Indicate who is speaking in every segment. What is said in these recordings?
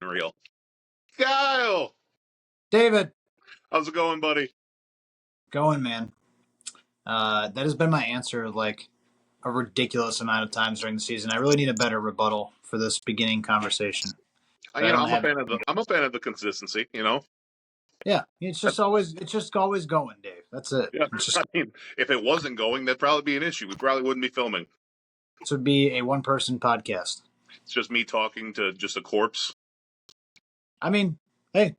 Speaker 1: real. Kyle!
Speaker 2: David.
Speaker 1: How's it going, buddy?
Speaker 2: Going, man. That has been my answer like a ridiculous amount of times during the season. I really need a better rebuttal for this beginning conversation.
Speaker 1: I'm a fan of the consistency,
Speaker 2: Yeah, it's just always going, Dave. That's it.
Speaker 1: Yeah.
Speaker 2: Just,
Speaker 1: I mean, if it wasn't going, that'd probably be an issue. We probably wouldn't be filming.
Speaker 2: this would be a one-person podcast.
Speaker 1: It's just me talking to just a corpse.
Speaker 2: I mean, hey,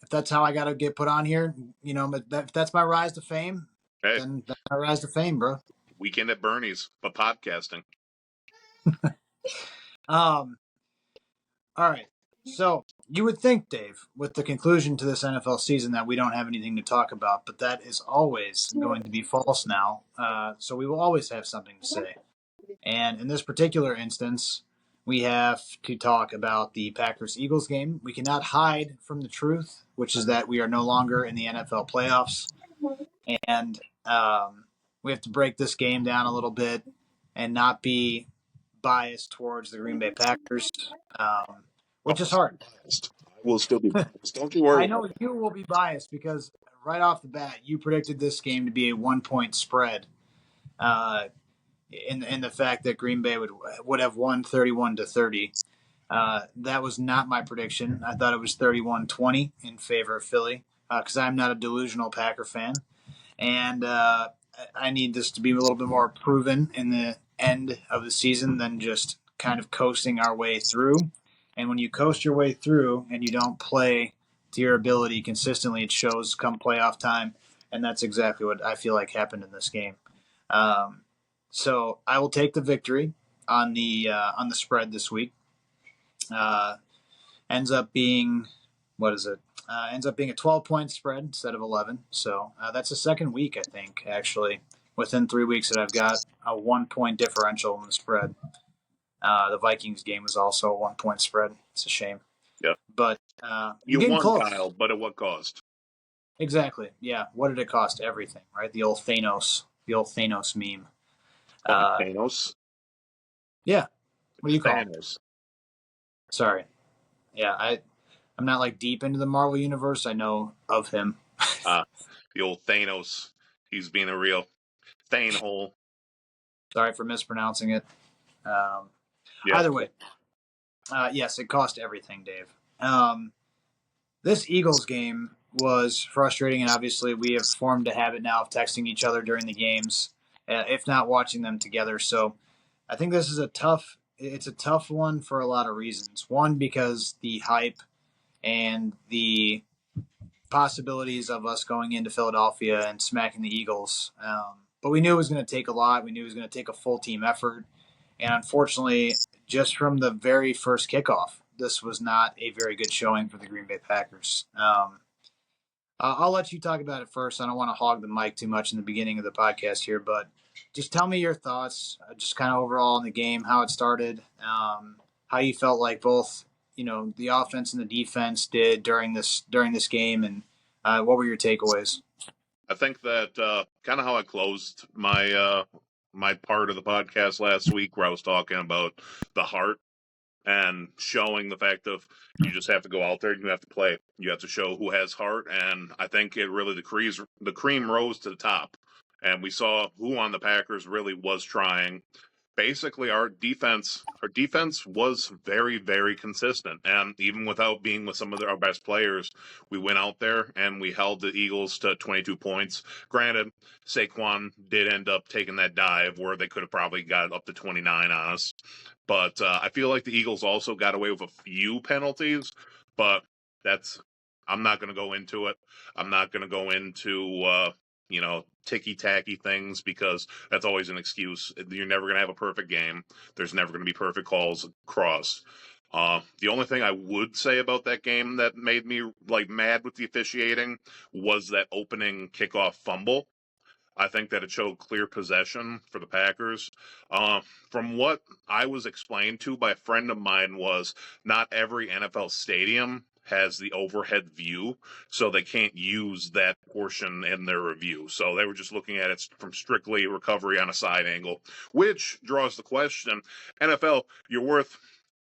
Speaker 2: if that's how I got to get put on here, if that's my rise to fame, then that's my rise to fame, bro.
Speaker 1: Weekend at Bernie's, but podcasting.
Speaker 2: All right. So you would think, Dave, with the conclusion to this NFL season that we don't have anything to talk about, but that is always going to be false now. So we will always have something to say. And in this particular instance, we have to talk about the Packers-Eagles game. We cannot hide from the truth, which is that we are no longer in the NFL playoffs. And we have to break this game down a little bit and not be biased towards the Green Bay Packers, which is hard.
Speaker 1: I will still be biased. Don't you worry.
Speaker 2: I know you will be biased because right off the bat, you predicted this game to be a 1-point spread. In the fact that Green Bay would have won 31-30. That was not my prediction. I thought it was 31-20 in favor of Philly because I'm not a delusional Packer fan. And I need this to be a little bit more proven in the end of the season than just kind of coasting our way through. And when you coast your way through and you don't play to your ability consistently, it shows come playoff time. And that's exactly what I feel like happened in this game. So I will take the victory on the spread this week. Ends up being, ends up being a 12-point spread instead of 11. So that's the second week, I think, actually, within 3 weeks that I've got a 1-point differential in the spread. The Vikings game was also a 1-point spread. It's a shame.
Speaker 1: Yeah.
Speaker 2: But
Speaker 1: you won,
Speaker 2: close.
Speaker 1: Kyle, but at what cost?
Speaker 2: Exactly. Yeah. What did it cost? Everything, right? The old Thanos meme.
Speaker 1: Thanos?
Speaker 2: Yeah. What do you call
Speaker 1: Thanos?
Speaker 2: Sorry. Yeah, I'm not like deep into the Marvel universe. I know of him.
Speaker 1: The old Thanos. He's being a real Thanehole.
Speaker 2: Sorry for mispronouncing it. Either way, yes, it cost everything, Dave. This Eagles game was frustrating, and obviously we have formed a habit now of texting each other during the games, if not watching them together. So I think this is it's a tough one for a lot of reasons. One, because the hype and the possibilities of us going into Philadelphia and smacking the Eagles. But we knew it was going to take a lot. We knew it was going to take a full team effort. And unfortunately, just from the very first kickoff, this was not a very good showing for the Green Bay Packers. I'll let you talk about it first. I don't want to hog the mic too much in the beginning of the podcast here, but just tell me your thoughts, just kind of overall in the game, how it started, how you felt like both, the offense and the defense did during this game, and what were your takeaways?
Speaker 1: I think that kind of how I closed my my part of the podcast last week, where I was talking about the heart and showing the fact of you just have to go out there and you have to play. You have to show who has heart, and I think it really the cream rose to the top, and we saw who on the Packers really was trying. Basically, our defense was very, very consistent, and even without being with some of our best players, we went out there and we held the Eagles to 22 points. Granted, Saquon did end up taking that dive where they could have probably got up to 29 on us, but I feel like the Eagles also got away with a few penalties, but I'm not going to go into it. I'm not going to go into ticky-tacky things, because that's always an excuse. You're never going to have a perfect game. There's never going to be perfect calls across. The only thing I would say about that game that made me mad with the officiating was that opening kickoff fumble. I think that it showed clear possession for the Packers. From what I was explained to by a friend of mine, was not every NFL stadium has the overhead view, so they can't use that portion in their review. So they were just looking at it from strictly recovery on a side angle, which draws the question, NFL, you're worth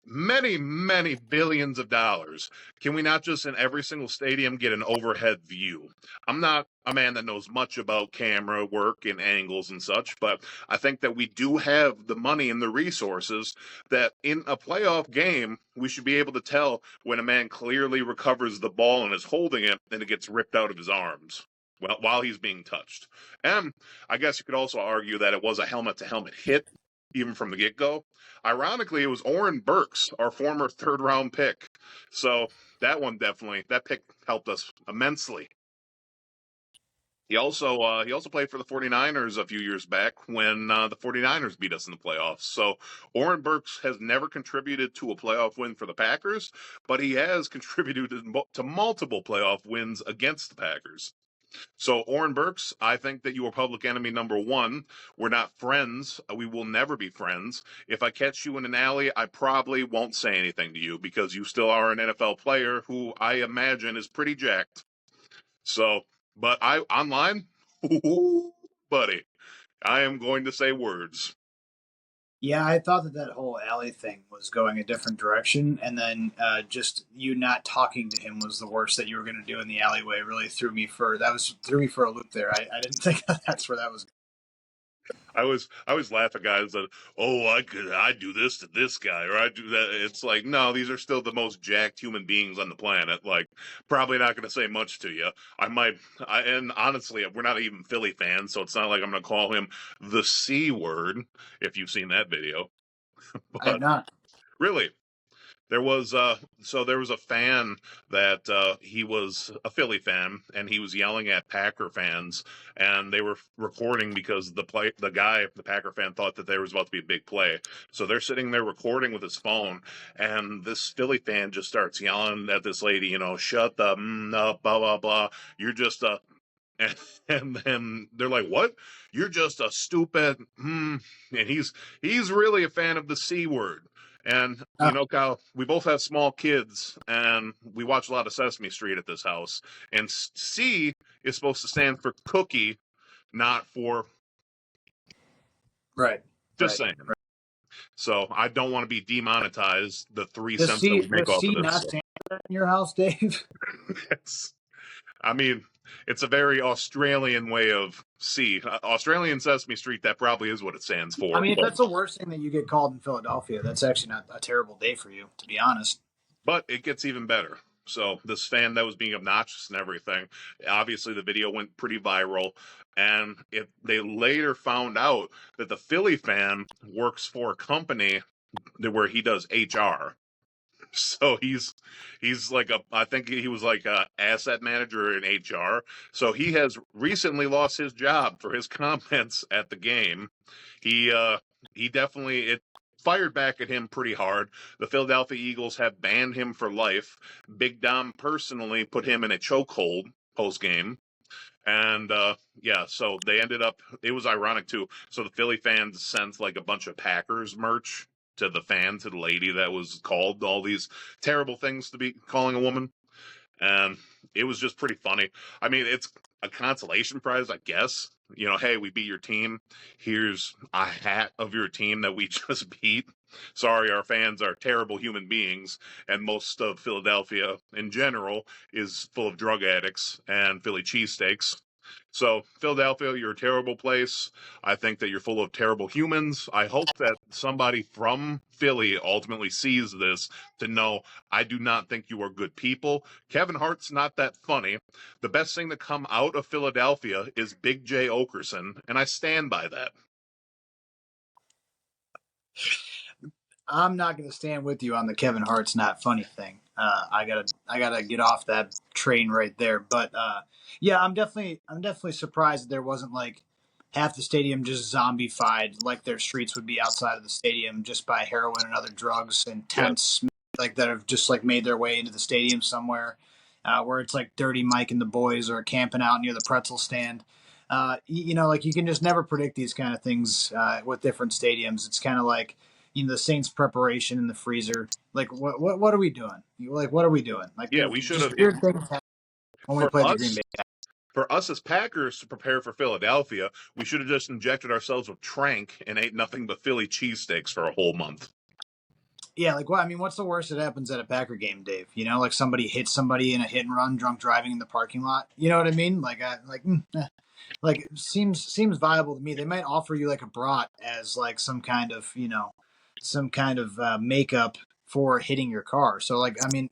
Speaker 1: many, many billions of dollars, can we not just in every single stadium get an overhead view? I'm not a man that knows much about camera work and angles and such, but I think that we do have the money and the resources that in a playoff game, we should be able to tell when a man clearly recovers the ball and is holding it and it gets ripped out of his arms. Well, while he's being touched. And I guess you could also argue that it was a helmet to helmet hit, even from the get go. Ironically, it was Oren Burks, our former third round pick. So that pick helped us immensely. He also played for the 49ers a few years back when the 49ers beat us in the playoffs. So Oren Burks has never contributed to a playoff win for the Packers, but he has contributed to multiple playoff wins against the Packers. So, Oren Burks, I think that you are public enemy number one. We're not friends. We will never be friends. If I catch you in an alley, I probably won't say anything to you because you still are an NFL player who I imagine is pretty jacked. So, but I online, buddy, I am going to say words.
Speaker 2: Yeah, I thought that whole alley thing was going a different direction, and then just you not talking to him was the worst that you were going to do in the alleyway. Really threw me for a loop there. I didn't think that's where that was.
Speaker 1: I was laughing, guys, that I do this to this guy or I do that. It's like, no, these are still the most jacked human beings on the planet. Like, probably not going to say much to you. And honestly, we're not even Philly fans, so it's not like I'm going to call him the C word if you've seen that video.
Speaker 2: I have
Speaker 1: But
Speaker 2: not.
Speaker 1: really, there was a fan that he was a Philly fan and he was yelling at Packer fans and they were recording because the Packer fan thought that there was about to be a big play. So they're sitting there recording with his phone and this Philly fan just starts yelling at this lady, shut the up, blah blah blah. You're just a and then they're like, "What? You're just a stupid." And he's really a fan of the C word. And Kyle, we both have small kids, and we watch a lot of Sesame Street at this house. And C is supposed to stand for cookie, not for
Speaker 2: Right.
Speaker 1: just
Speaker 2: Right.
Speaker 1: saying. Right. So I don't want to be demonetized. The 3
Speaker 2: Does
Speaker 1: cents that we make
Speaker 2: does
Speaker 1: off
Speaker 2: C
Speaker 1: of
Speaker 2: not
Speaker 1: this.
Speaker 2: stand in your house, Dave?
Speaker 1: I mean, it's a very Australian way of C. Australian Sesame Street, that probably is what it stands for.
Speaker 2: I mean, if that's the worst thing that you get called in Philadelphia, that's actually not a terrible day for you, to be honest.
Speaker 1: But it gets even better. So this fan that was being obnoxious and everything, obviously the video went pretty viral. And they later found out that the Philly fan works for a company where he does HR. So he's like I think he was like a asset manager in HR. So he has recently lost his job for his comments at the game. He he definitely it fired back at him pretty hard. The Philadelphia Eagles have banned him for life. Big Dom personally put him in a chokehold post game. And yeah, so they ended up. It was ironic too. So the Philly fans sent like a bunch of Packers merch to the lady that was called all these terrible things to be calling a woman, and it was just pretty funny. I mean, it's a consolation prize, I guess. Hey, we beat your team. Here's a hat of your team that we just beat. Sorry, our fans are terrible human beings, and most of Philadelphia in general is full of drug addicts and Philly cheesesteaks. So, Philadelphia, you're a terrible place. I think that you're full of terrible humans. I hope that somebody from Philly ultimately sees this to know I do not think you are good people. Kevin Hart's not that funny. The best thing to come out of Philadelphia is Big J Okerson, and I stand by that.
Speaker 2: I'm not going to stand with you on the Kevin Hart's not funny thing. I gotta get off that train right there. But yeah, I'm definitely surprised that there wasn't like half the stadium just zombified, like their streets would be outside of the stadium just by heroin and other drugs and tents like that have just like made their way into the stadium somewhere, where it's like Dirty Mike and the boys are camping out near the pretzel stand. Like you can just never predict these kind of things with different stadiums. It's kind of like the Saints preparation in the freezer. Like what are we doing? Like what are we doing? Like
Speaker 1: yeah, we should have.
Speaker 2: Weird things happen when we played the Green Bay.
Speaker 1: For us as Packers to prepare for Philadelphia, we should have just injected ourselves with Trank and ate nothing but Philly cheesesteaks for a whole month.
Speaker 2: Yeah, like, what? I mean, what's the worst that happens at a Packer game, Dave? You know, like somebody hits somebody in a hit and run, drunk driving in the parking lot. You know what I mean? Like seems viable to me. They might offer you like a brat as like some kind of makeup for hitting your car. So like, I mean,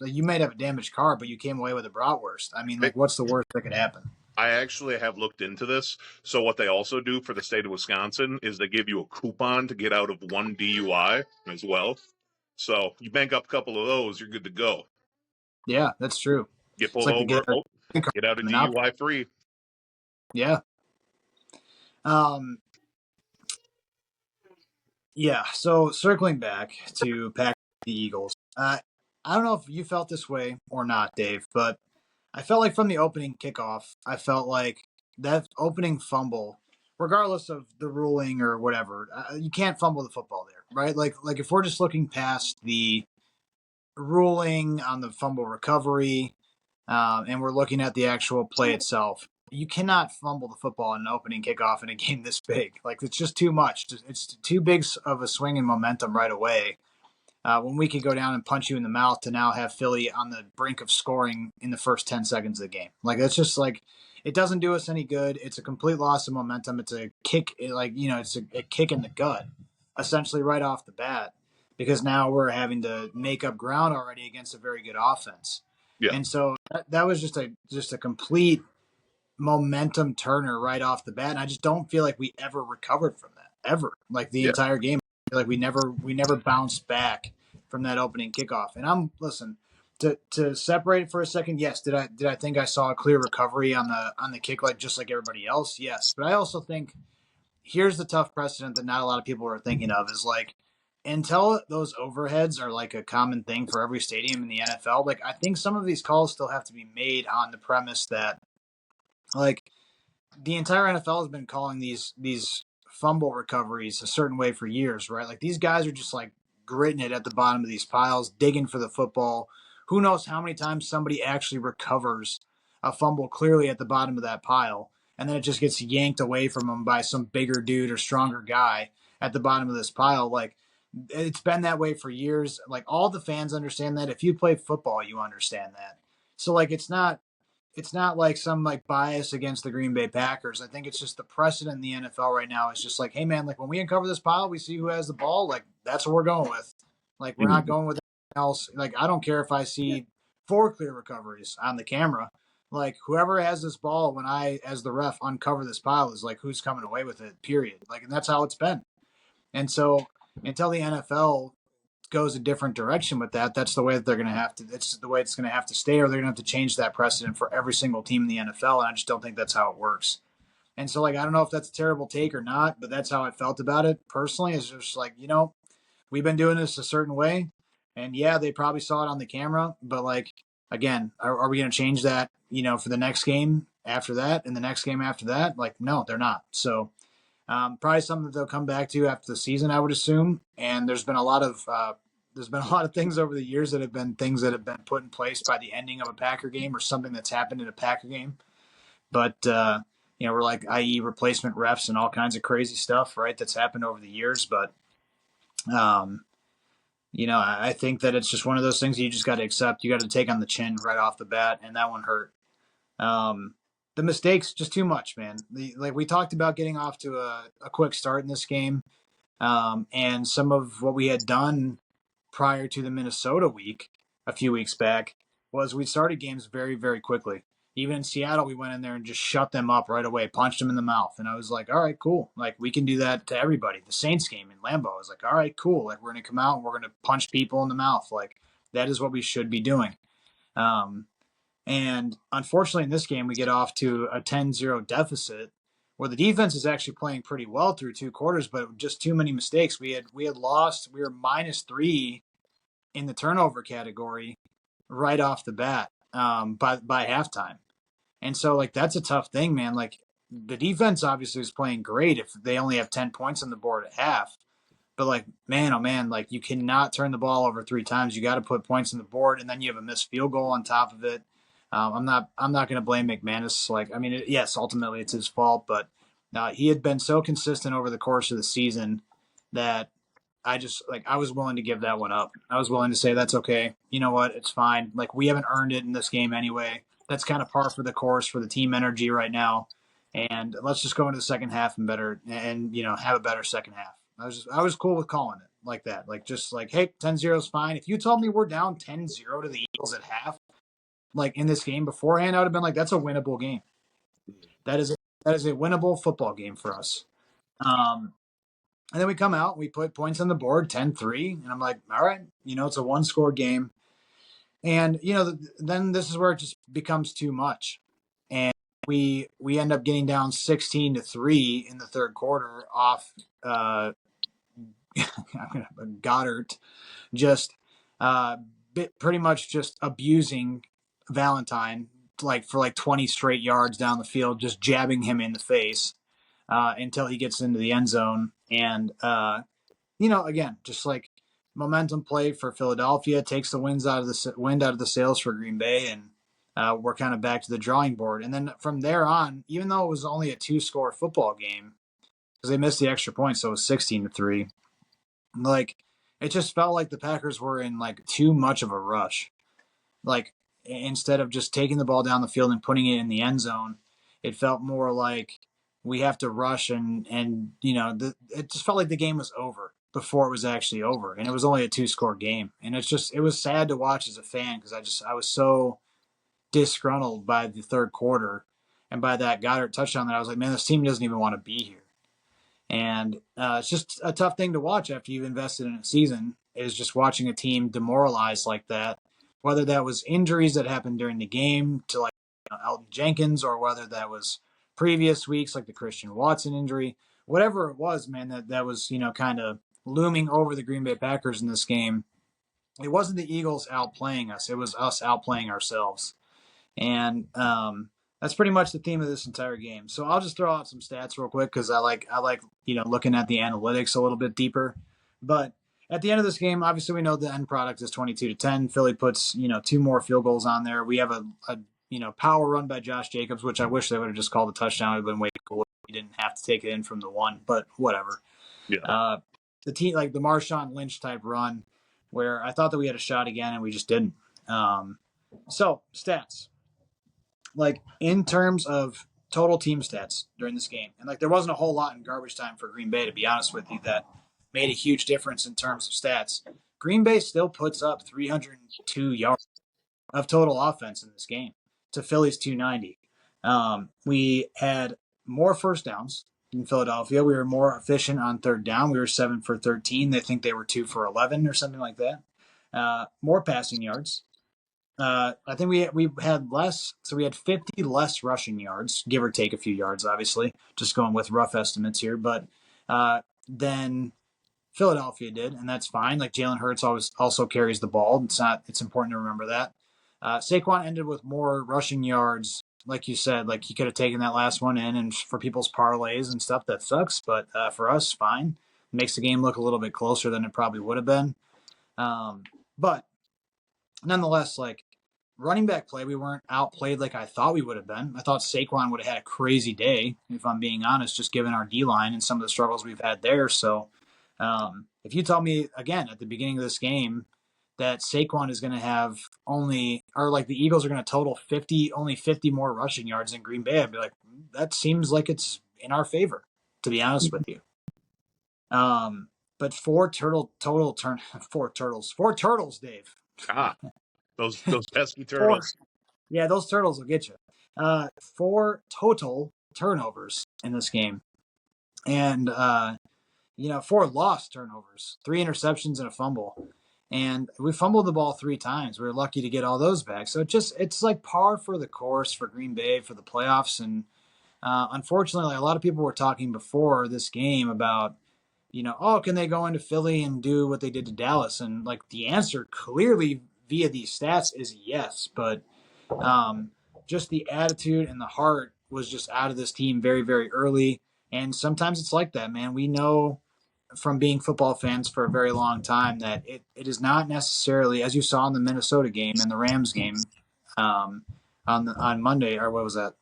Speaker 2: like, you might have a damaged car, but you came away with a bratwurst. I mean, like, what's the worst that could happen?
Speaker 1: I actually have looked into this. So what they also do for the state of Wisconsin is they give you a coupon to get out of one DUI as well. So you bank up a couple of those, you're good to go.
Speaker 2: Yeah, that's true.
Speaker 1: Get
Speaker 2: It's
Speaker 1: pulled
Speaker 2: like the
Speaker 1: over, get out of
Speaker 2: Monopoly.
Speaker 1: DUI free.
Speaker 2: Yeah. Um. Yeah. So circling back to Pack the Eagles, I don't know if you felt this way or not, Dave, but I felt like from the opening kickoff, I felt like that opening fumble, regardless of the ruling or whatever, you can't fumble the football there, right? Like if we're just looking past the ruling on the fumble recovery, and we're looking at the actual play itself, you cannot fumble the football in an opening kickoff in a game this big. Like, it's just too much. It's too big of a swing in momentum right away, when we could go down and punch you in the mouth to now have Philly on the brink of scoring in the first 10 seconds of the game. Like, that's just like, it doesn't do us any good. It's a complete loss of momentum. It's a kick, it's a kick in the gut, essentially right off the bat, because now we're having to make up ground already against a very good offense.
Speaker 1: Yeah.
Speaker 2: And so that was just a complete momentum turner right off the bat. And I just don't feel like we ever recovered from that, ever. Like, the entire game, I feel like we never bounced back from that opening kickoff. And listen, to separate it for a second, yes, did I think I saw a clear recovery on the kick, like just like everybody else? Yes. But I also think here's the tough precedent that not a lot of people are thinking of is like, until those overheads are like a common thing for every stadium in the NFL, like, I think some of these calls still have to be made on the premise that, like, the entire NFL has been calling these fumble recoveries a certain way for years, right? Like, these guys are just like gritting it at the bottom of these piles, digging for the football. Who knows how many times somebody actually recovers a fumble clearly at the bottom of that pile, and then it just gets yanked away from them by some bigger dude or stronger guy at the bottom of this pile. Like, it's been that way for years. Like, all the fans understand that. If you play football, you understand that. So like, it's not like some like bias against the Green Bay Packers. I think it's just the precedent in the NFL right now is just like, hey man, like, when we uncover this pile, we see who has the ball. Like, that's what we're going with. Like, we're not going with anything else. Like, I don't care if I see 4 clear recoveries on the camera. Like, whoever has this ball when I, as the ref, uncover this pile is like who's coming away with it. Period. Like, and that's how it's been. And so until the NFL goes a different direction with that, that's the way that they're going to have to. It's the way it's going to have to stay, or they're going to have to change that precedent for every single team in the NFL. And I just don't think that's how it works. And so, like, I don't know if that's a terrible take or not, but that's how I felt about it personally. Is just like, we've been doing this a certain way, and yeah, they probably saw it on the camera, but like, again, are we going to change that? For the next game after that, and the next game after that? Like, no, they're not. So probably something that they'll come back to after the season, I would assume. And there's been a lot of things over the years that have been things that have been put in place by the ending of a Packer game or something that's happened in a Packer game. But we're like, i.e., replacement refs and all kinds of crazy stuff, right? That's happened over the years. But I think that it's just one of those things that you just got to accept. You got to take on the chin right off the bat, and that one hurt. The mistakes, just too much, man. Like we talked about getting off to a quick start in this game, and some of what we had done prior to the Minnesota week a few weeks back was we started games very, very quickly. Even in Seattle, we went in there and just shut them up right away, punched them in the mouth. And I was like, all right, cool. Like, we can do that to everybody. The Saints game in Lambeau, I was like, all right, cool. Like, we're going to come out and we're going to punch people in the mouth. Like, that is what we should be doing. And unfortunately, in this game, we get off to a 10-0 deficit where the defense is actually playing pretty well through 2 quarters, but just too many mistakes. We had lost. We were -3 in the turnover category right off the bat, by halftime. And so, like, that's a tough thing, man. Like, the defense obviously is playing great if they only have 10 points on the board at half. But, like, man, oh man, like, you cannot turn the ball over 3 times. You got to put points on the board, and then you have a missed field goal on top of it. I'm not going to blame McManus. Like, I mean, yes, ultimately it's his fault, but he had been so consistent over the course of the season that I was willing to give that one up. I was willing to say that's okay. You know what? It's fine. Like, we haven't earned it in this game anyway. That's kind of par for the course for the team energy right now. And let's just go into the second half and have a better second half. I was cool with calling it like that. Like, just like, hey, 10-0 is fine. If you told me we're down 10-0 to the Eagles at half, like in this game beforehand, I would have been like, that's a winnable game. That is a winnable football game for us. And then we come out, we put points on the board, 10-3, and I'm like, all right, it's a one-score game. And, then this is where it just becomes too much. And we end up getting down 16-3 in the third quarter off Goddard just pretty much just abusing Valentine for 20 straight yards down the field, just jabbing him in the face until he gets into the end zone. And again, just like momentum play for Philadelphia takes the wind out of the sails for Green Bay, and we're kind of back to the drawing board. And then from there on, even though it was only a 2-score football game, because they missed the extra point, so it was 16-3. Like, it just felt like the Packers were in too much of a rush. Like, instead of just taking the ball down the field and putting it in the end zone, it felt more like we have to rush and it just felt like the game was over before it was actually over, and it was only a 2-score game. And it was sad to watch as a fan, because I was so disgruntled by the third quarter and by that Goddard touchdown that I was like, man, this team doesn't even want to be here. And it's just a tough thing to watch after you've invested in a season, is just watching a team demoralized like that, whether that was injuries that happened during the game to Elton Jenkins, or whether that was previous weeks like the Christian Watson injury, whatever it was, man, that was, kind of looming over the Green Bay Packers in this game. It wasn't the Eagles outplaying us. It was us outplaying ourselves. And that's pretty much the theme of this entire game. So I'll just throw out some stats real quick, because I like looking at the analytics a little bit deeper. But at the end of this game, obviously we know the end product is 22-10. Philly puts 2 more field goals on there. We have a power run by Josh Jacobs, which I wish they would have just called a touchdown. It would have been way cooler. We didn't have to take it in from the 1, but whatever.
Speaker 1: Yeah.
Speaker 2: The team, like the Marshawn Lynch type run, where I thought that we had a shot again and we just didn't. So stats. Like, in terms of total team stats during this game, and there wasn't a whole lot in garbage time for Green Bay, to be honest with you, that made a huge difference in terms of stats. Green Bay still puts up 302 yards of total offense in this game to Philly's 290. We had more first downs in Philadelphia. We were more efficient on third down. We were 7 for 13. They think they were 2 for 11 or something like that. More passing yards. I think we had less, so we had 50 less rushing yards, give or take a few yards, obviously, just going with rough estimates here, but then Philadelphia did, and that's fine. Like, Jalen Hurts also carries the ball. It's important to remember that. Saquon ended with more rushing yards, like you said. Like, he could have taken that last one in, and for people's parlays and stuff, that sucks, but for us, fine. It makes the game look a little bit closer than it probably would have been. But nonetheless, running back play, we weren't outplayed like I thought we would have been. I thought Saquon would have had a crazy day, if I'm being honest, just given our D-line and some of the struggles we've had there. So if you told me, again, at the beginning of this game that Saquon is going to have the Eagles are going to total 50 more rushing yards than Green Bay, I'd be like, that seems like it's in our favor, to be honest with you. But four turtles, Dave.
Speaker 1: Those pesky turtles.
Speaker 2: Yeah, those turtles will get you. 4 total turnovers in this game. And, 4 lost turnovers, 3 interceptions and a fumble. And we fumbled the ball 3 times. We were lucky to get all those back. So it's like par for the course for Green Bay for the playoffs. And unfortunately, a lot of people were talking before this game about, can they go into Philly and do what they did to Dallas? And the answer clearly via these stats is yes, but just the attitude and the heart was just out of this team very, very early. And sometimes it's like that, man. We know from being football fans for a very long time that it is not necessarily, as you saw in the Minnesota game and the Rams game on Monday, or what was that,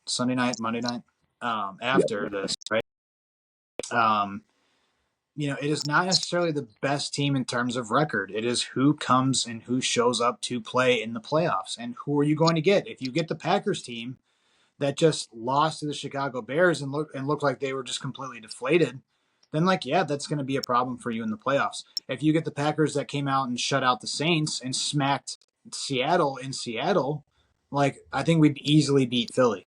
Speaker 2: Monday night, after this, right? it is not necessarily the best team in terms of record. It is who comes and who shows up to play in the playoffs. And who are you going to get? If you get the Packers team that just lost to the Chicago Bears and looked like they were just completely deflated, then that's going to be a problem for you in the playoffs. If you get the Packers that came out and shut out the Saints and smacked Seattle in Seattle, I think we'd easily beat Philly.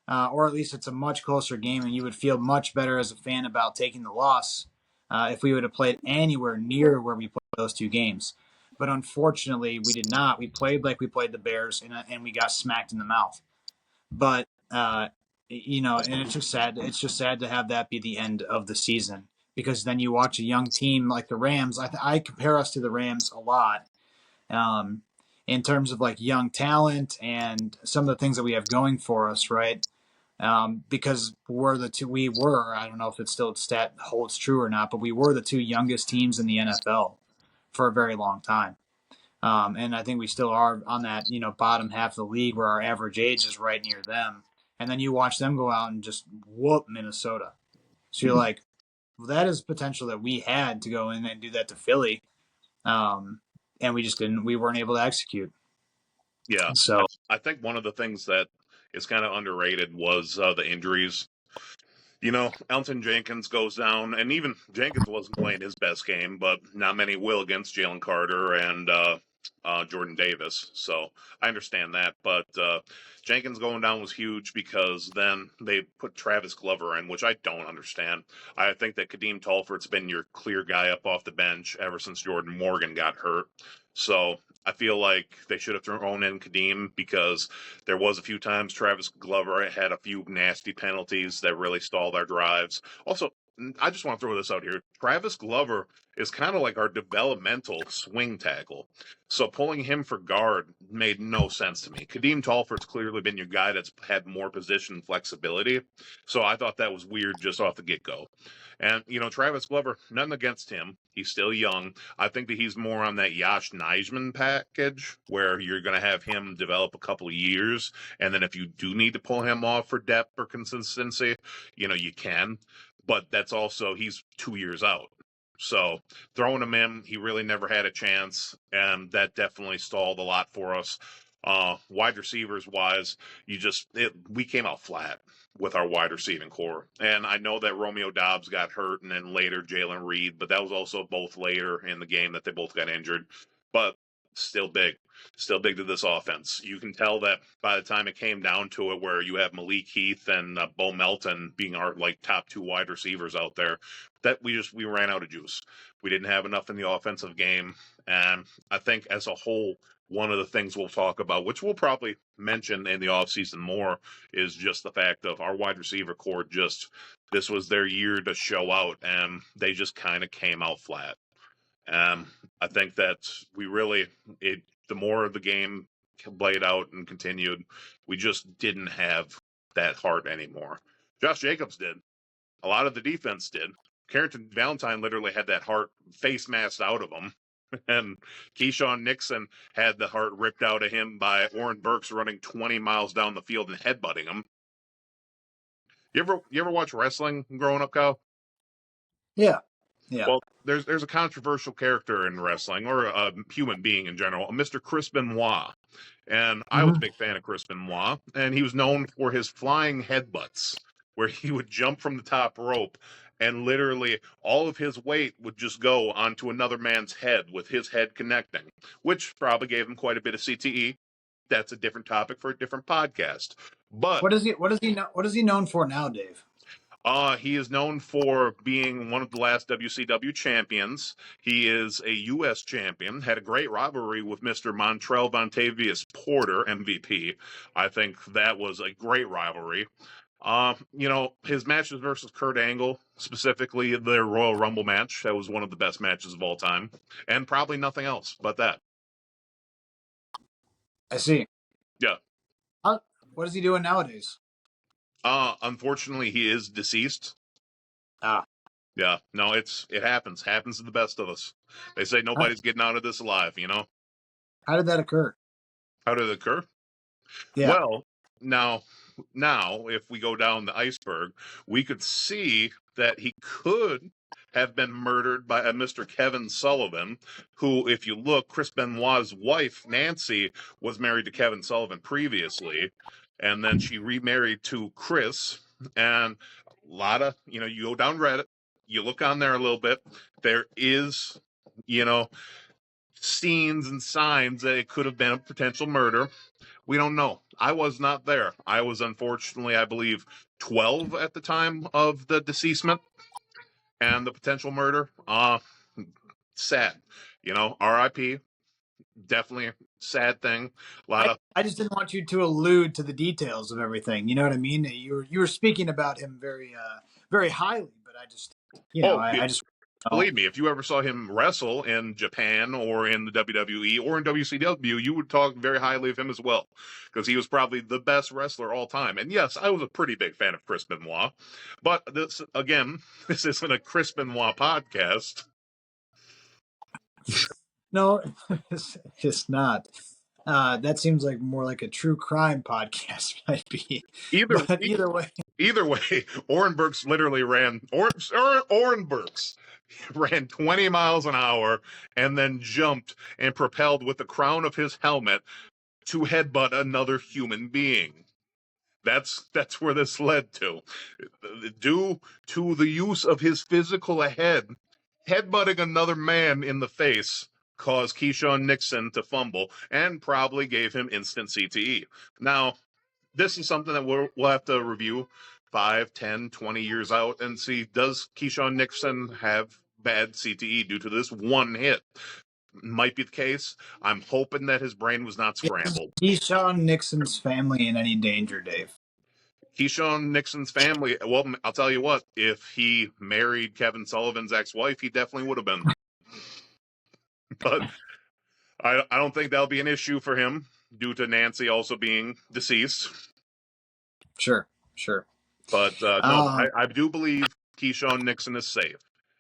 Speaker 2: Or at least it's a much closer game, and you would feel much better as a fan about taking the loss if we would have played anywhere near where we played those two games. But unfortunately, we did not. We played like we played the Bears, and we got smacked in the mouth. But and it's just sad. It's just sad to have that be the end of the season, because then you watch a young team like the Rams. I compare us to the Rams a lot. In terms of young talent and some of the things that we have going for us, right? Because I don't know if it's still stat holds true or not, but we were the two youngest teams in the NFL for a very long time. And I think we still are on that, bottom half of the league where our average age is right near them. And then you watch them go out and just whoop Minnesota. So you're like, well, that is potential that we had to go in and do that to Philly. And we just didn't, we weren't able to execute.
Speaker 1: Yeah.
Speaker 2: So
Speaker 1: I think one of the things that is kind of underrated was the injuries. Elton Jenkins goes down, and even Jenkins wasn't playing his best game, but not many will against Jalen Carter and Jordan Davis. So I understand that. But Jenkins going down was huge because then they put Travis Glover in, which I don't understand. I think that Kadeem Tolford's been your clear guy up off the bench ever since Jordan Morgan got hurt. So I feel like they should have thrown in Kadeem because there was a few times Travis Glover had a few nasty penalties that really stalled our drives. Also, I just want to throw this out here. Travis Glover is kind of like our developmental swing tackle. So pulling him for guard made no sense to me. Kadeem Tolford's clearly been your guy that's had more position flexibility. So I thought that was weird just off the get-go. And, Travis Glover, nothing against him. He's still young. I think that he's more on that Yash Nijman package where you're going to have him develop a couple of years. And then if you do need to pull him off for depth or consistency, you can. But that's also, he's 2 years out. So throwing him in, he really never had a chance. And that definitely stalled a lot for us. Wide receivers wise, we came out flat with our wide receiving core. And I know that Romeo Doubs got hurt and then later Jalen Reed, but that was also both later in the game that they both got injured. But still big to this offense. You can tell that by the time it came down to it, where you have Malik Heath and Bo Melton being our top two wide receivers out there, that we ran out of juice. We didn't have enough in the offensive game. And I think as a whole, one of the things we'll talk about, which we'll probably mention in the offseason more, is just the fact of our wide receiver core. This was their year to show out, and they just kind of came out flat. I think that the more the game played out and continued, we just didn't have that heart anymore. Josh Jacobs did. A lot of the defense did. Carrington Valentine literally had that heart face masked out of him. And Keyshawn Nixon had the heart ripped out of him by Oren Burks running 20 miles down the field and headbutting him. You ever watch wrestling growing up, Kyle?
Speaker 2: Yeah. Yeah.
Speaker 1: Well, there's a controversial character in wrestling, or a human being in general, Mr. Chris Benoit. And I was a big fan of Chris Benoit, and he was known for his flying headbutts, where he would jump from the top rope and literally all of his weight would just go onto another man's head with his head connecting, which probably gave him quite a bit of CTE. That's a different topic for a different podcast. But
Speaker 2: what is he known for now, Dave?
Speaker 1: He is known for being one of the last WCW champions. He is a U.S. champion. Had a great rivalry with Mr. Montrell Vontavious Porter, MVP. I think that was a great rivalry. His matches versus Kurt Angle, specifically their Royal Rumble match, that was one of the best matches of all time. And probably nothing else but that.
Speaker 2: I see.
Speaker 1: Yeah.
Speaker 2: What is he doing nowadays?
Speaker 1: Unfortunately, he is deceased.
Speaker 2: Ah.
Speaker 1: Yeah, no, it happens. Happens to the best of us. They say nobody's getting out of this alive,
Speaker 2: How did that occur?
Speaker 1: How did it occur?
Speaker 2: Yeah.
Speaker 1: Well, now, if we go down the iceberg, we could see that he could have been murdered by a Mr. Kevin Sullivan, who, if you look, Chris Benoit's wife, Nancy, was married to Kevin Sullivan previously, and then she remarried to Chris. And a lot of, you go down Reddit, you look on there a little bit, there is, scenes and signs that it could have been a potential murder. We don't know. I was not there. I was unfortunately, I believe, 12 at the time of the deceasement and the potential murder. Sad. RIP. Definitely a sad thing.
Speaker 2: I just didn't want you to allude to the details of everything. You know what I mean? You were speaking about him very highly, but I just I just
Speaker 1: believe me, if you ever saw him wrestle in Japan or in the WWE or in WCW, you would talk very highly of him as well, because he was probably the best wrestler all time. And yes, I was a pretty big fan of Chris Benoit, but this isn't a Chris Benoit podcast.
Speaker 2: No, it's not. That seems like more like a true crime podcast might be. Either
Speaker 1: way, Orenburgs literally Orenburgs ran 20 miles an hour and then jumped and propelled with the crown of his helmet to headbutt another human being. That's where this led to. Due to the use of his physical headbutting another man in the face caused Keyshawn Nixon to fumble and probably gave him instant CTE. Now, this is something that we'll have to review 5, 10, 20 years out and see, does Keyshawn Nixon have bad CTE due to this one hit? Might be the case. I'm hoping that his brain was not scrambled.
Speaker 2: Is Keyshawn Nixon's family in any danger, Dave?
Speaker 1: Keyshawn Nixon's family, well, I'll tell you what, if he married Kevin Sullivan's ex-wife, he definitely would have been. But I don't think that'll be an issue for him due to Nancy also being deceased.
Speaker 2: Sure.
Speaker 1: But no, I do believe Keyshawn Nixon is safe.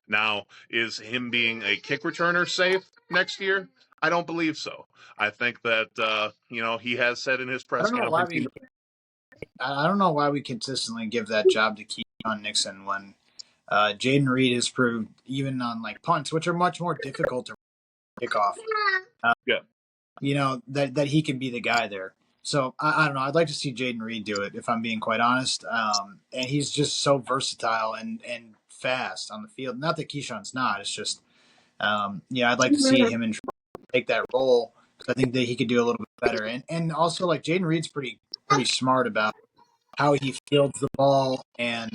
Speaker 1: Now, is him being a kick returner safe next year? I don't believe so. I think that, he has said in his press conference.
Speaker 2: I don't know why we consistently give that job to Keyshawn Nixon when Jaden Reed has proved, even on like punts, which are much more difficult to kick off, that he can be the guy there. So I don't know. I'd like to see Jaden Reed do it, if I'm being quite honest. And he's just so versatile and fast on the field. Not that Keyshawn's not. It's just, I'd like to see him take that role, because I think that he could do a little bit better. And also, like, Jaden Reed's pretty smart about how he fields the ball, and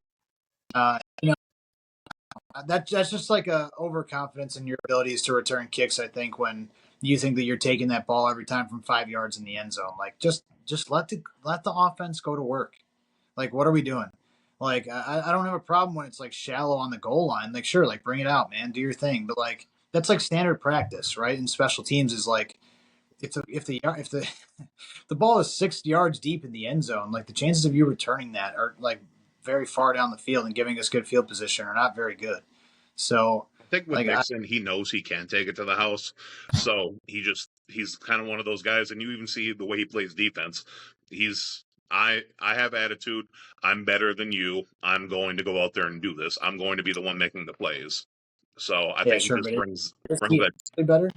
Speaker 2: that's just like a overconfidence in your abilities to return kicks. I think when you think that you're taking that ball every time from 5 yards in the end zone, like just let the offense go to work. Like, what are we doing? Like, I don't have a problem when it's like shallow on the goal line. Like, sure, like bring it out, man, do your thing. But like that's like standard practice, right? In special teams is like if the the ball is 6 yards deep in the end zone, like the chances of you returning that are like very far down the field and giving us good field position are not very good. So
Speaker 1: I think with Nixon, he knows he can take it to the house. So he's kind of one of those guys, and you even see the way he plays defense. I have attitude. I'm better than you. I'm going to go out there and do this. I'm going to be the one making the plays. So I think he just brings that
Speaker 2: better.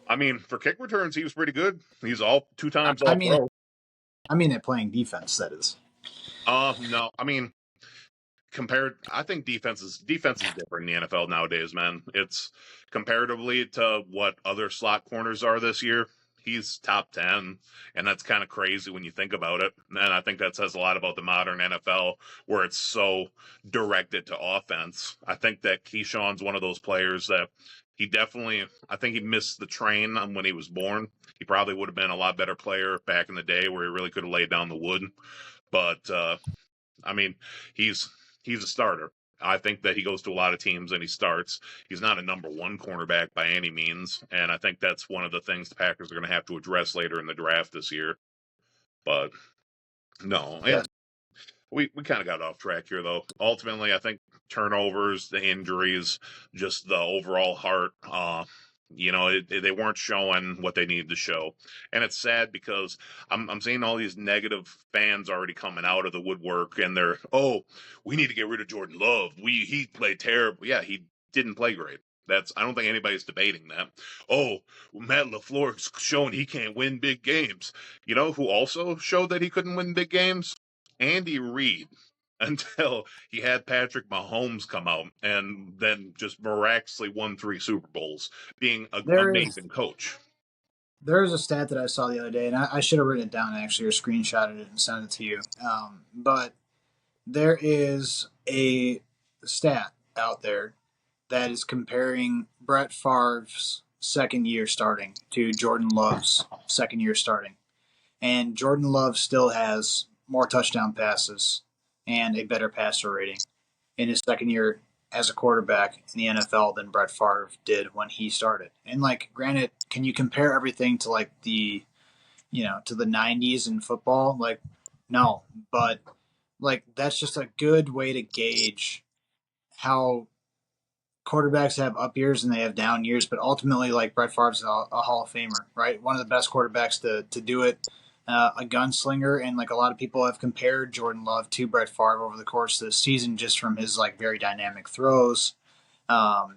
Speaker 1: I mean, for kick returns, he was pretty good. He's all 2 times all pro.
Speaker 2: I mean, at playing defense, that is.
Speaker 1: No, I mean, I think defense is different in the NFL nowadays, man. It's comparatively to what other slot corners are this year. He's top 10, and that's kind of crazy when you think about it. And I think that says a lot about the modern NFL, where it's so directed to offense. I think that Keyshawn's one of those players that I think he missed the train when he was born. He probably would have been a lot better player back in the day, where he really could have laid down the wood. But, I mean, he's a starter. I think that he goes to a lot of teams and he starts. He's not a number 1 cornerback by any means, and I think that's one of the things the Packers are going to have to address later in the draft this year. But no, yeah. We kind of got off track here, though. Ultimately, I think turnovers, the injuries, just the overall heart, They weren't showing what they needed to show, and it's sad because I'm seeing all these negative fans already coming out of the woodwork, and they're, oh, we need to get rid of Jordan Love. He played terrible. Yeah, he didn't play great. I don't think anybody's debating that. Oh, Matt LaFleur's showing he can't win big games. You know who also showed that he couldn't win big games? Andy Reid, until he had Patrick Mahomes come out and then just miraculously won 3 Super Bowls, being an amazing coach.
Speaker 2: There's a stat that I saw the other day, and I should have written it down actually, or screenshotted it and sent it to you. But there is a stat out there that is comparing Brett Favre's second year starting to Jordan Love's second year starting. And Jordan Love still has more touchdown passes and a better passer rating in his second year as a quarterback in the NFL than Brett Favre did when he started. And like, granted, can you compare everything to like to the 90s in football? Like, no, but like that's just a good way to gauge how quarterbacks have up years and they have down years, but ultimately, like Brett Favre's a Hall of Famer, right? One of the best quarterbacks to do it, a gunslinger, and like a lot of people have compared Jordan Love to Brett Favre over the course of the season just from his like very dynamic throws. And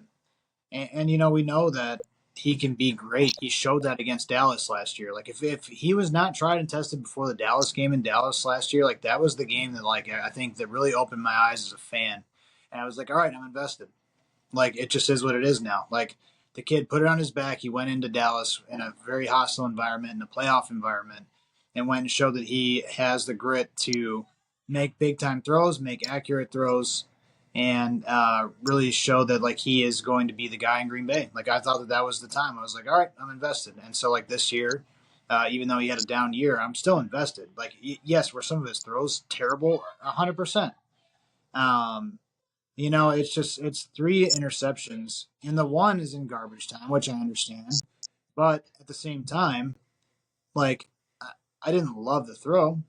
Speaker 2: we know that he can be great. He showed that against Dallas last year. Like if he was not tried and tested before the Dallas game in Dallas last year, like that was the game that like I think that really opened my eyes as a fan. And I was like, all right, I'm invested. Like it just is what it is now. Like the kid put it on his back. He went into Dallas in a very hostile environment, in a playoff environment, and went and showed that he has the grit to make big time throws, make accurate throws, and really show that like he is going to be the guy in Green Bay. Like I thought that was the time. I was like, all right, I'm invested. And so like this year, even though he had a down year, I'm still invested. Like yes, were some of his throws terrible? 100%. It's 3 interceptions, and the one is in garbage time, which I understand. But at the same time, like I didn't love the throw.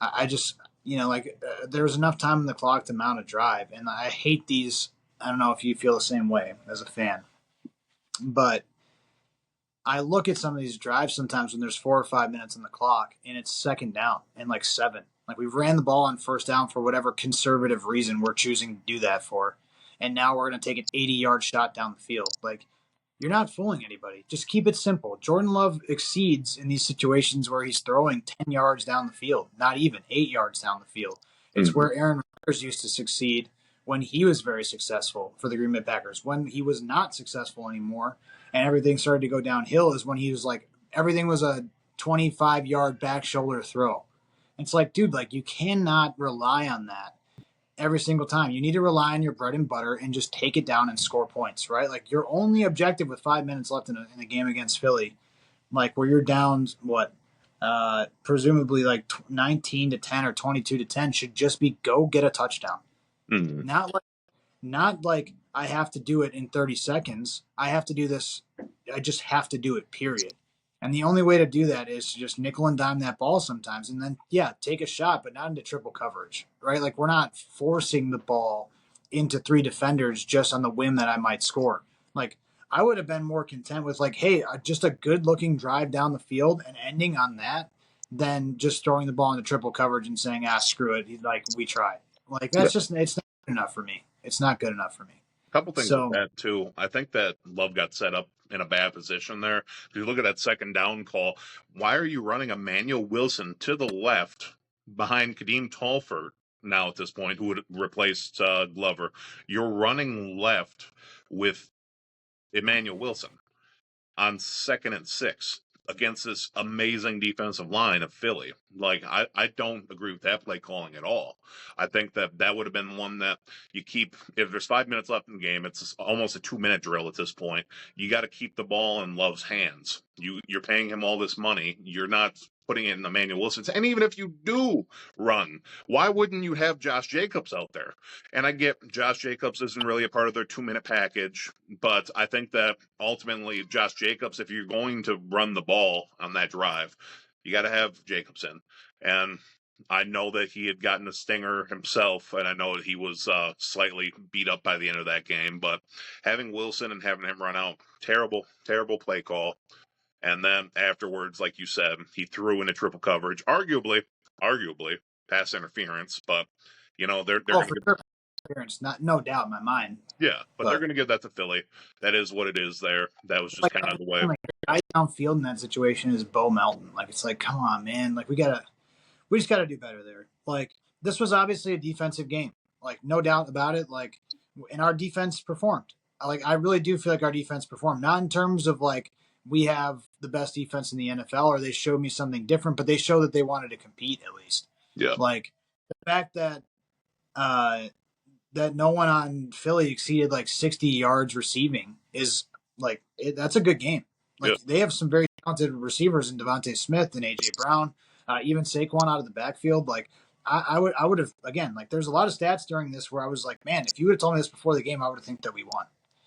Speaker 2: I just there was enough time in the clock to mount a drive, and I hate these. I don't know if you feel the same way as a fan, but I look at some of these drives sometimes when there's 4 or 5 minutes on the clock, and it's second down and like 7. Like we ran the ball on first down for whatever conservative reason we're choosing to do that for, and now we're going to take an 80-yard shot down the field. Like you're not fooling anybody. Just keep it simple. Jordan Love exceeds in these situations where he's throwing 10 yards down the field, not even 8 yards down the field. It's where Aaron Rodgers used to succeed when he was very successful for the Green Bay Packers. When he was not successful anymore and everything started to go downhill is when he was like, everything was a 25-yard back shoulder throw. It's like, dude, like you cannot rely on that every single time. You need to rely on your bread and butter and just take it down and score points, right? Like your only objective with 5 minutes left in a game against Philly, like where you're down, presumably like 19-10 or 22-10, should just be go get a touchdown.
Speaker 1: Mm-hmm.
Speaker 2: Not like I have to do it in 30 seconds. I have to do this. I just have to do it, period. And the only way to do that is to just nickel and dime that ball sometimes. And then, yeah, take a shot, but not into triple coverage, right? Like we're not forcing the ball into 3 defenders just on the whim that I might score. Like I would have been more content with like, hey, just a good looking drive down the field and ending on that than just throwing the ball into triple coverage and saying, screw it. Like we tried. Like that's it's not good enough for me. It's not good enough for me.
Speaker 1: A couple things with that too. I think that Love got set up in a bad position there. If you look at that second down call, why are you running Emmanuel Wilson to the left behind Kadeem Tolfert now at this point, who would replace Glover? You're running left with Emmanuel Wilson on 2nd and 6 against this amazing defensive line of Philly. Like, I don't agree with that play calling at all. I think that would have been one that you keep. If there's 5 minutes left in the game, it's almost a 2-minute drill at this point. You got to keep the ball in Love's hands. You're paying him all this money. You're not putting it in Emmanuel Wilson's. And even if you do run, why wouldn't you have Josh Jacobs out there? And I get Josh Jacobs isn't really a part of their 2-minute package, but I think that ultimately Josh Jacobs, if you're going to run the ball on that drive, you got to have Jacobs in. And I know that he had gotten a stinger himself, and I know that he was slightly beat up by the end of that game. But having Wilson and having him run out, terrible, terrible play call. And then afterwards, like you said, he threw in a triple coverage, arguably pass interference. But they're going to
Speaker 2: for interference, no doubt in my mind.
Speaker 1: but they're going to give that to Philly. That is what it is. There, that was just kind of the way.
Speaker 2: Like, guy downfield in that situation is Bo Melton. Like, it's like, come on, man. Like, we just gotta do better there. Like, this was obviously a defensive game. Like, no doubt about it. Like, and our defense performed. Like, I really do feel like our defense performed. Not in terms of like we have the best defense in the NFL or they showed me something different, but they showed that they wanted to compete at least.
Speaker 1: Yeah.
Speaker 2: Like the fact that that no one on Philly exceeded like 60 yards receiving is like that's a good game. Like they have some very talented receivers in Devontae Smith and AJ Brown, even Saquon out of the backfield. Like I would have again like there's a lot of stats during this where I was like, man, if you would have told me this before the game, I would have think that we won.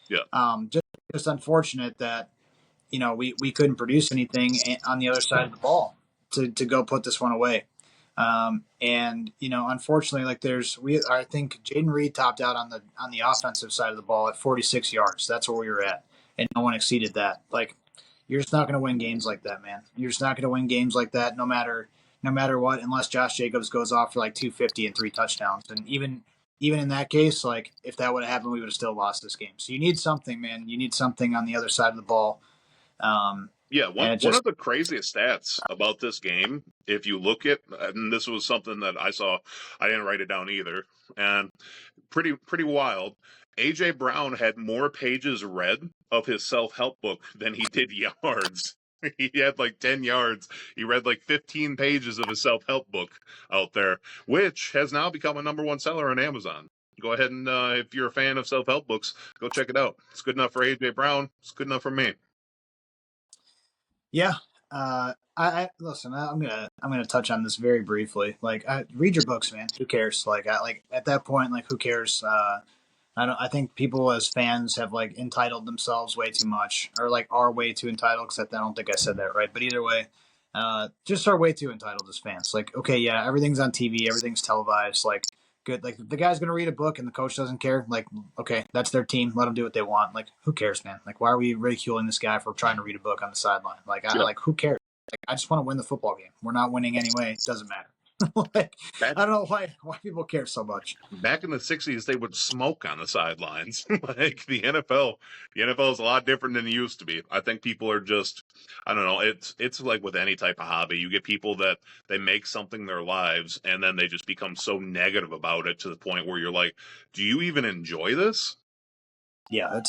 Speaker 1: Yeah.
Speaker 2: Just unfortunate that we couldn't produce anything on the other side of the ball to go put this one away. And unfortunately, like I think Jaden Reed topped out on the offensive side of the ball at 46 yards. That's where we were at, and no one exceeded that. Like, you're just not going to win games like that, man. You're just not going to win games like that, no matter what, unless Josh Jacobs goes off for like 250 and 3 touchdowns. And even in that case, like if that would have happened, we would have still lost this game. So you need something, man. You need something on the other side of the ball.
Speaker 1: One of the craziest stats about this game, if you look at, and this was something that I saw, I didn't write it down either, and pretty wild. AJ Brown had more pages read of his self-help book than he did yards. He had like 10 yards. He read like 15 pages of his self-help book out there, which has now become a #1 seller on Amazon. Go ahead and if you're a fan of self-help books, go check it out. It's good enough for AJ Brown. It's good enough for me.
Speaker 2: Yeah. I listen. I'm gonna touch on this very briefly. Like, read your books, man. Who cares? Like, at that point, like, who cares? I think people as fans have like entitled themselves way too much, or like are way too entitled. Except I don't think I said that right. But either way, just are way too entitled as fans. Like, okay, yeah, everything's on TV, everything's televised. Like, good. Like, the guy's gonna read a book and the coach doesn't care. Like, okay, that's their team. Let them do what they want. Like, who cares, man? Like, why are we ridiculing this guy for trying to read a book on the sideline? Like, like, who cares? Like, I just want to win the football game. We're not winning anyway. It doesn't matter. Like, I don't know why people care so much.
Speaker 1: Back in the 60s, they would smoke on the sidelines. Like the NFL is a lot different than it used to be. I think people are just, I don't know. It's like with any type of hobby, you get people that they make something their lives, and then they just become so negative about it to the point where you're like, do you even enjoy this?
Speaker 2: Yeah,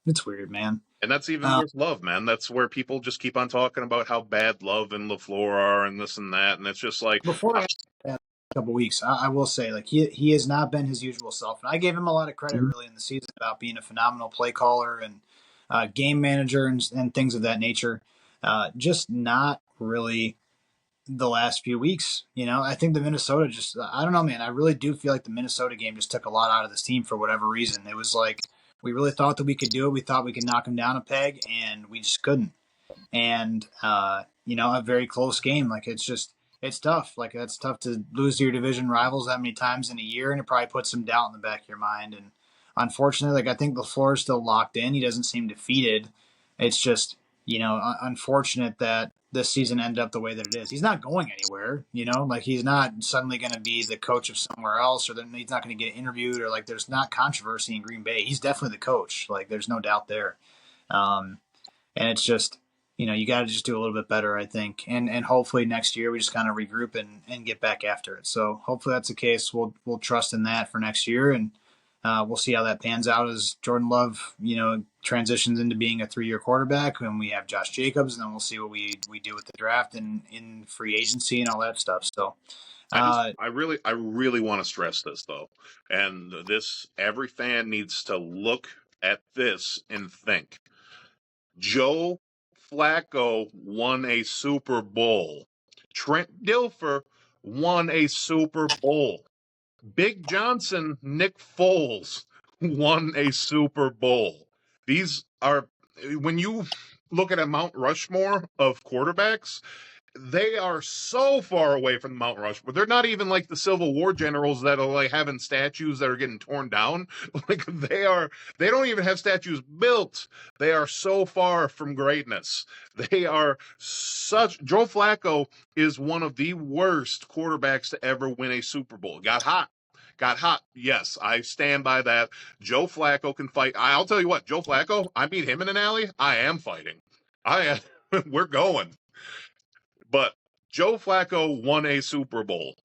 Speaker 2: it's weird, man.
Speaker 1: And that's even with Love, man. That's where people just keep on talking about how bad Love and LaFleur are and this and that. And it's just like
Speaker 2: before a couple weeks, I will say, like, he has not been his usual self. And I gave him a lot of credit early in the season about being a phenomenal play caller and game manager and things of that nature. Just not really the last few weeks. I think the Minnesota I don't know, man. I really do feel like the Minnesota game just took a lot out of this team for whatever reason. It was like, we really thought that we could do it. We thought we could knock them down a peg, and we just couldn't. And, a very close game. Like, it's tough. Like, it's tough to lose to your division rivals that many times in a year, and it probably puts some doubt in the back of your mind. And unfortunately, like, I think LaFleur is still locked in. He doesn't seem defeated. It's just, unfortunate that this season ended up the way that it is. He's not going anywhere, like, he's not suddenly going to be the coach of somewhere else, or then he's not going to get interviewed, or like, there's not controversy in Green Bay. He's definitely the coach. Like, there's no doubt there. And it's just, you got to just do a little bit better, I think. And hopefully next year we just kind of regroup and get back after it. So hopefully that's the case. We'll trust in that for next year. And we'll see how that pans out as Jordan Love, transitions into being a 3-year quarterback, and we have Josh Jacobs, and then we'll see what we do with the draft and in free agency and all that stuff. So
Speaker 1: I really want to stress this though. And every fan needs to look at this and think, Joe Flacco won a Super Bowl. Trent Dilfer won a Super Bowl. Big Johnson, Nick Foles won a Super Bowl. These are, when you look at a Mount Rushmore of quarterbacks, they are so far away from the Mount Rushmore. They're not even like the Civil War generals that are like having statues that are getting torn down. Like they don't even have statues built. They are so far from greatness. They are such. Joe Flacco is one of the worst quarterbacks to ever win a Super Bowl. Got hot. Got hot. Yes, I stand by that. Joe Flacco can fight. I'll tell you what, Joe Flacco, I meet him in an alley. I am fighting. I am. We're going. But Joe Flacco won a Super Bowl.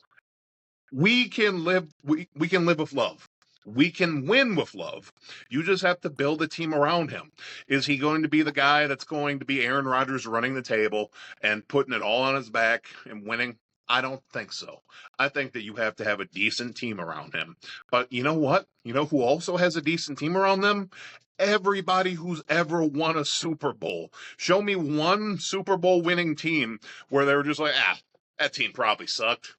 Speaker 1: We can live we can live with love. We can win with love. You just have to build a team around him. Is he going to be the guy that's going to be Aaron Rodgers running the table and putting it all on his back and winning? I don't think so. I think that you have to have a decent team around him. But you know what? You know who also has a decent team around them? Everybody who's ever won a Super Bowl. Show me one Super Bowl winning team where they were just like, that team probably sucked.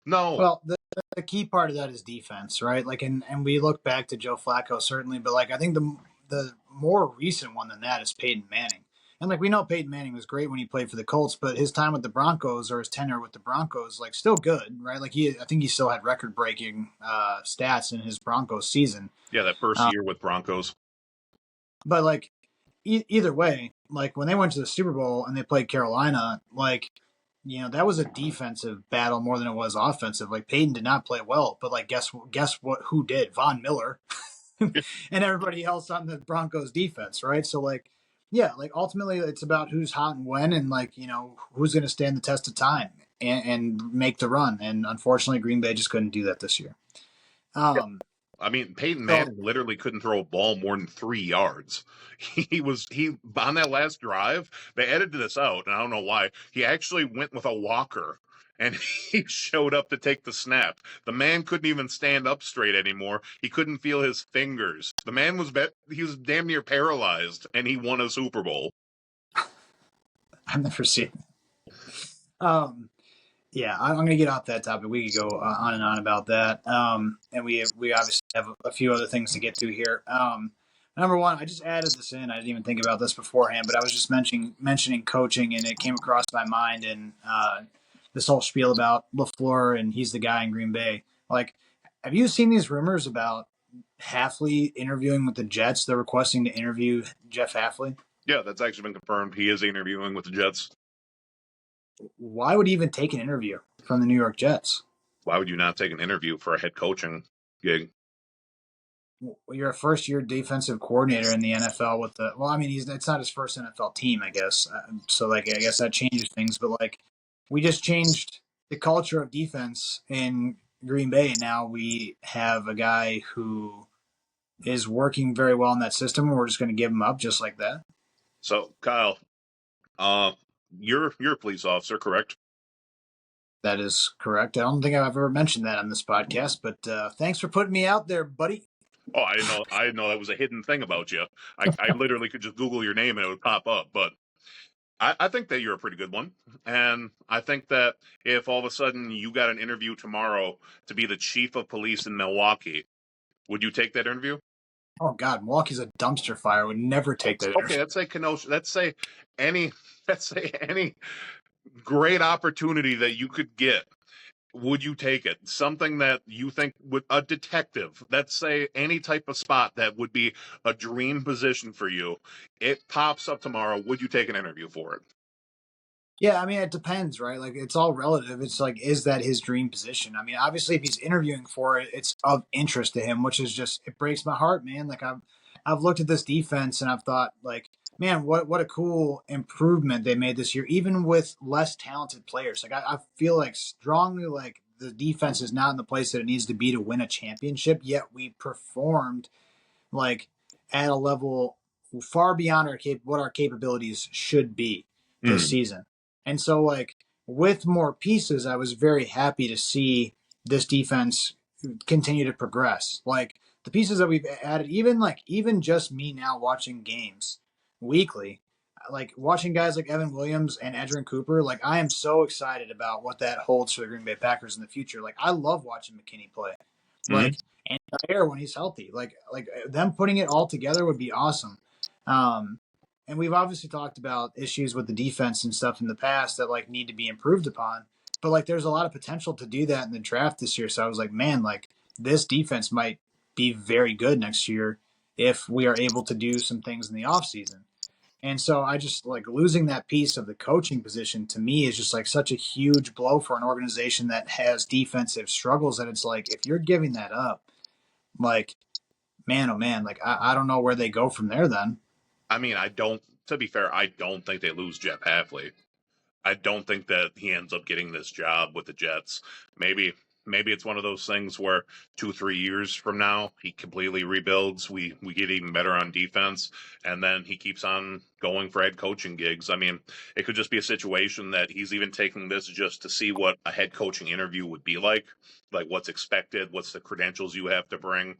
Speaker 1: No.
Speaker 2: Well, the key part of that is defense, right? Like, and we look back to Joe Flacco certainly, but like I think the more recent one than that is Peyton Manning. And like we know Peyton Manning was great when he played for the Colts, but his time with the Broncos or his tenure with the Broncos, like still good, right? Like I think he still had record breaking stats in his Broncos season.
Speaker 1: Yeah, that first year with Broncos.
Speaker 2: But like either way, like when they went to the Super Bowl and they played Carolina, like that was a defensive battle more than it was offensive. Like Peyton did not play well, but like guess what? Who did? Von Miller and everybody else on the Broncos defense, right? So like, yeah, like ultimately it's about who's hot and when, and like who's going to stand the test of time and make the run. And unfortunately, Green Bay just couldn't do that this year.
Speaker 1: I mean, Peyton Manning literally couldn't throw a ball more than 3 yards. He on that last drive, they edited this out, and I don't know why. He actually went with a walker, and he showed up to take the snap. The man couldn't even stand up straight anymore. He couldn't feel his fingers. The man he was damn near paralyzed, and he won a Super Bowl.
Speaker 2: I've never seen it. Yeah, I'm going to get off that topic. We could go on and on about that. And we obviously have a few other things to get to here. Number one, I just added this in. I didn't even think about this beforehand, but I was just mentioning coaching, and it came across my mind. And this whole spiel about LaFleur and he's the guy in Green Bay. Like, have you seen these rumors about Hafley interviewing with the Jets? They're requesting to interview Jeff Hafley.
Speaker 1: Yeah, that's actually been confirmed. He is interviewing with the Jets.
Speaker 2: Why would he even take an interview from the New York Jets?
Speaker 1: Why would you not take an interview for a head coaching gig?
Speaker 2: You're a first-year defensive coordinator in the NFL with the. Well, I mean, it's not his first NFL team, I guess. So, like, I guess that changes things. But like, we just changed the culture of defense in Green Bay, and now we have a guy who is working very well in that system, and we're just going to give him up just like that.
Speaker 1: So, Kyle, you're a police officer, correct?
Speaker 2: That is correct. I don't think I've ever mentioned that on this podcast, but thanks for putting me out there, buddy.
Speaker 1: Oh, I didn't know that was a hidden thing about you. I literally could just Google your name and it would pop up. But I think that you're a pretty good one. And I think that if all of a sudden you got an interview tomorrow to be the chief of police in Milwaukee, would you take that interview?
Speaker 2: Oh God, Milwaukee's a dumpster fire. I would never take that interview.
Speaker 1: Okay, let's say Kenosha. Let's say any great opportunity that you could get. Would you take it? Something that you think would, a detective, let's say any type of spot that would be a dream position for you. It pops up tomorrow. Would you take an interview for it?
Speaker 2: Yeah, I mean, it depends, right? Like, it's all relative. It's like, is that his dream position? I mean, obviously, if he's interviewing for it, it's of interest to him, which is just, it breaks my heart, man. Like, I've looked at this defense and I've thought, like, man, what a cool improvement they made this year, even with less talented players. Like, I feel like strongly like the defense is not in the place that it needs to be to win a championship, yet we performed like at a level far beyond what our capabilities should be this season. And so, like, with more pieces, I was very happy to see this defense continue to progress. Like, the pieces that we've added, even just me now watching games weekly, like watching guys like Evan Williams and Edgerrin Cooper, like I am so excited about what that holds for the Green Bay Packers in the future. Like, I love watching McKinney play. Like, and Air when he's healthy. Like them putting it all together would be awesome. And we've obviously talked about issues with the defense and stuff in the past that like need to be improved upon. But like there's a lot of potential to do that in the draft this year. So I was like, man, like this defense might be very good next year if we are able to do some things in the offseason. And so I just like losing that piece of the coaching position to me is just like such a huge blow for an organization that has defensive struggles. And it's like, if you're giving that up, like, man, oh man, like I don't know where they go from there then.
Speaker 1: I mean, to be fair, I don't think they lose Jeff Hafley. I don't think that he ends up getting this job with the Jets. Maybe it's one of those things where 2-3 years from now he completely rebuilds. We get even better on defense, and then he keeps on going for head coaching gigs. I mean, it could just be a situation that he's even taking this just to see what a head coaching interview would be like what's expected, what's the credentials you have to bring,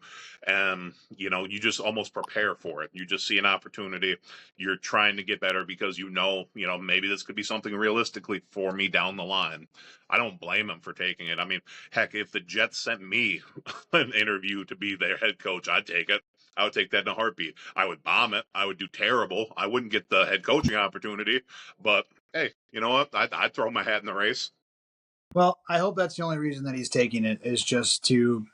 Speaker 1: and you just almost prepare for it. You just see an opportunity. You're trying to get better because maybe this could be something realistically for me down the line. I don't blame him for taking it. I mean, heck, if the Jets sent me an interview to be their head coach, I'd take it. I would take that in a heartbeat. I would bomb it. I would do terrible. I wouldn't get the head coaching opportunity. But hey, you know what? I'd throw my hat in the race.
Speaker 2: Well, I hope that's the only reason that he's taking it is just to,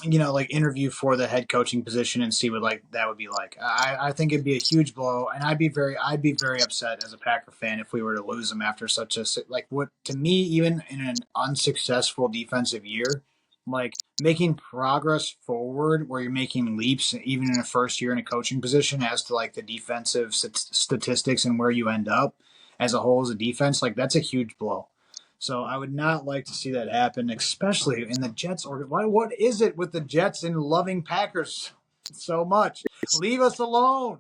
Speaker 2: like interview for the head coaching position and see what like that would be like. I think it'd be a huge blow, and I'd be very upset as a Packer fan if we were to lose him after such a like what to me even in an unsuccessful defensive year, like making progress forward where you're making leaps even in a first year in a coaching position as to like the defensive statistics and where you end up as a whole as a defense, like that's a huge blow. So I would not like to see that happen, especially in the Jets. What is it with the Jets and loving Packers so much? Leave us alone.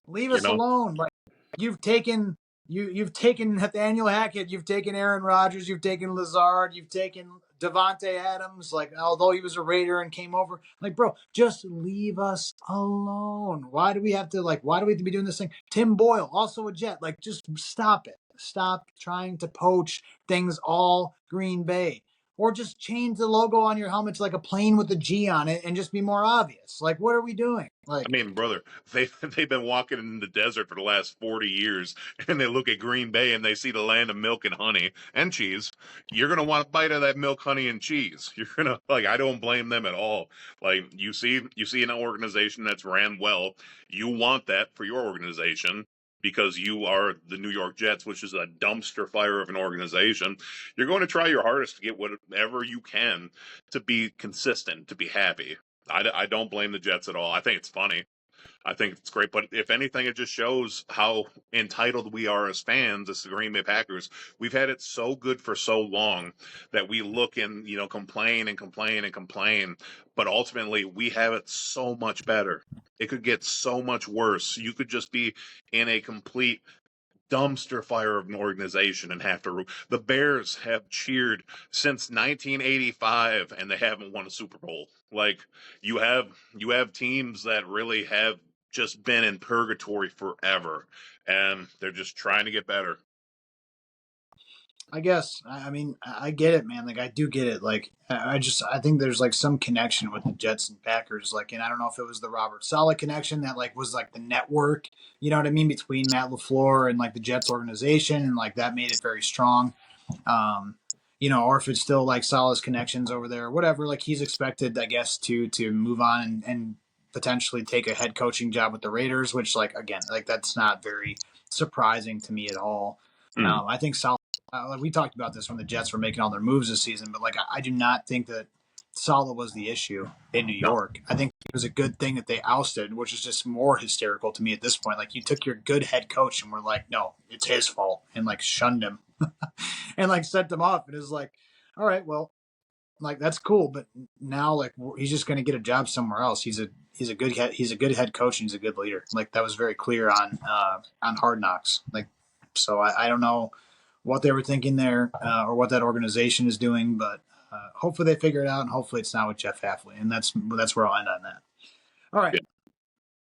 Speaker 2: Leave
Speaker 1: You
Speaker 2: us
Speaker 1: know,
Speaker 2: alone. Like you've taken you've taken Nathaniel Hackett, you've taken Aaron Rodgers, you've taken Lazard, you've taken Devontae Adams. Like although he was a Raider and came over, like bro, just leave us alone. Why do we have to be doing this thing? Tim Boyle, also a Jet. Like just stop it. Stop trying to poach things all Green Bay. Or just change the logo on your helmet to like a plane with a G on it and just be more obvious. Like, what are we doing?
Speaker 1: I mean, brother, they've been walking in the desert for the last 40 years, and they look at Green Bay and they see the land of milk and honey and cheese. You're gonna want a bite of that milk, honey, and cheese. You're gonna like. I don't blame them at all. Like you see an organization that's ran well. You want that for your organization because you are the New York Jets, which is a dumpster fire of an organization. You're going to try your hardest to get whatever you can to be consistent, to be happy. I don't blame the Jets at all. I think it's funny. I think it's great. But if anything, it just shows how entitled we are as fans, as the Green Bay Packers. We've had it so good for so long that we look and, complain and complain and complain. But ultimately, we have it so much better. It could get so much worse. You could just be in a complete dumpster fire of an organization and have to. The Bears have cheered since 1985 and they haven't won a Super Bowl. Like you have teams that really have just been in purgatory forever, and they're just trying to get better.
Speaker 2: I guess. I mean, I get it, man. Like, I do get it. Like, I think there's like some connection with the Jets and Packers. Like, and I don't know if it was the Robert Saleh connection that like was like the network, you know what I mean, between Matt LaFleur and like the Jets organization, and like that made it very strong. Um, or if it's still like Saleh's connections over there, or whatever. Like, he's expected, I guess, to move on and potentially take a head coaching job with the Raiders, which, like, again, like that's not very surprising to me at all.
Speaker 1: Mm.
Speaker 2: I think Saleh like we talked about this when the Jets were making all their moves this season, but like I do not think that Saleh was the issue in New
Speaker 1: No,
Speaker 2: York. I think it was a good thing that they ousted, which is just more hysterical to me at this point. Like you took your good head coach and were like, no, it's his fault, and like shunned him and like sent him off. And it was like, all right, well, like that's cool, but now like he's just going to get a job somewhere else. He's a good head coach and he's a good leader. Like that was very clear on Hard Knocks. Like so I don't know what they were thinking there or what that organization is doing, but hopefully they figure it out, and hopefully it's not with Jeff Hafley, and that's where I'll end on that. All right,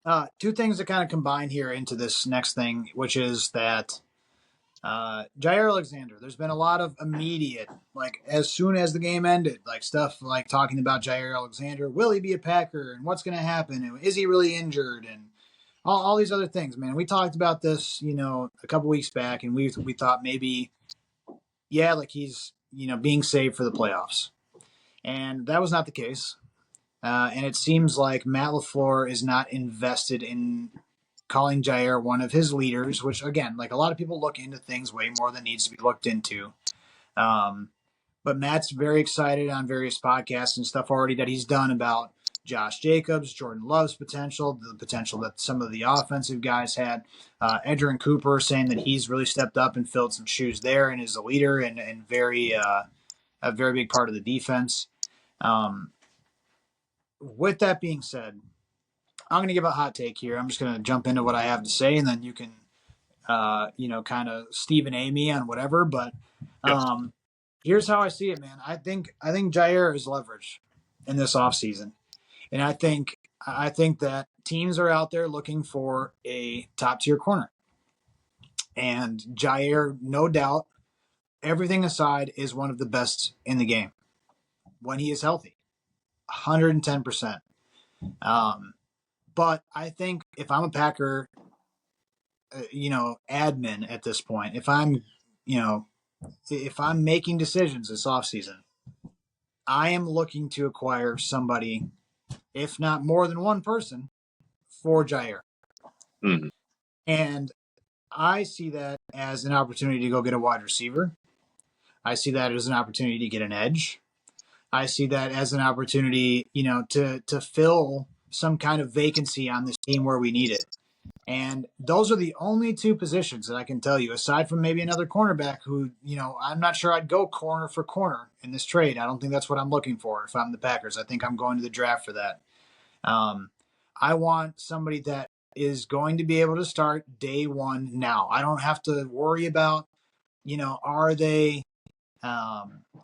Speaker 1: yeah,
Speaker 2: two things that kind of combine here into this next thing, which is that Jair Alexander. There's been a lot of immediate, like as soon as the game ended, like stuff like talking about Jair Alexander. Will he be a Packer, and what's going to happen? And is he really injured? And all these other things, man. We talked about this, a couple weeks back, and we thought maybe, yeah, like he's being saved for the playoffs, and that was not the case. And it seems like Matt LaFleur is not invested in calling Jair one of his leaders, which again, like a lot of people look into things way more than needs to be looked into. But Matt's very excited on various podcasts and stuff already that he's done about Josh Jacobs, Jordan Love's potential, the potential that some of the offensive guys had. Edgerrin Cooper saying that he's really stepped up and filled some shoes there and is a leader and a very big part of the defense. With that being said, I'm going to give a hot take here. I'm just going to jump into what I have to say, and then you can, kind of Stephen A. me on whatever. But here's how I see it, man. I think Jair is leverage in this offseason. And I think that teams are out there looking for a top tier corner. And Jair, no doubt, everything aside, is one of the best in the game when he is healthy. 110%. But I think if I'm a Packer, admin at this point, if I'm making decisions this offseason, I am looking to acquire somebody, if not more than one person, for Jair.
Speaker 1: Mm-hmm.
Speaker 2: And I see that as an opportunity to go get a wide receiver. I see that as an opportunity to get an edge. I see that as an opportunity, to fill some kind of vacancy on this team where we need it. And those are the only two positions that I can tell you, aside from maybe another cornerback who, I'm not sure I'd go corner for corner in this trade. I don't think that's what I'm looking for if I'm the Packers. I think I'm going to the draft for that. I want somebody that is going to be able to start day one now. I don't have to worry about,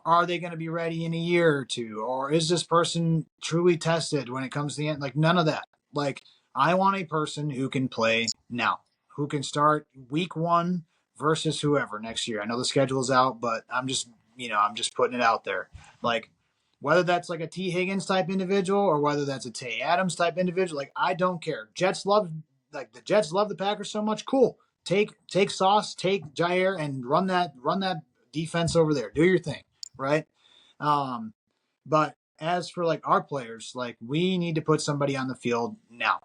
Speaker 2: are they going to be ready in a year or two? Or is this person truly tested when it comes to the end? Like, none of that. Like, I want a person who can play now, who can start week one versus whoever next year. I know the schedule is out, but I'm just putting it out there. Like, whether that's like a T. Higgins type individual or whether that's a Tay Adams type individual, like, I don't care. The Jets love the Packers so much. Cool. Take Sauce, take Jair, and run that defense over there. Do your thing, right? But as for like our players, like, we need to put somebody on the field now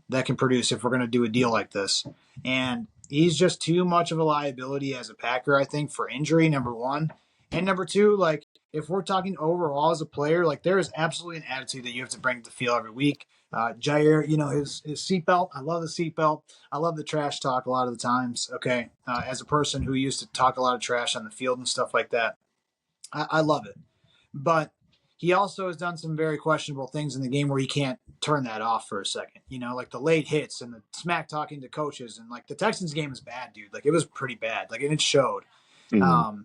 Speaker 2: that can produce if we're going to do a deal like this. And he's just too much of a liability as a Packer, I think, for injury, number one. And number two, like, if we're talking overall as a player, like, there is absolutely an attitude that you have to bring to the field every week. Jair, his seatbelt. I love the seatbelt. I love the trash talk a lot of the times. Okay. As a person who used to talk a lot of trash on the field and stuff like that, I love it. But he also has done some very questionable things in the game where he can't turn that off for a second. Like the late hits and the smack talking to coaches. And like the Texans game is bad, dude. Like, it was pretty bad. Like, and it showed.
Speaker 1: Mm-hmm.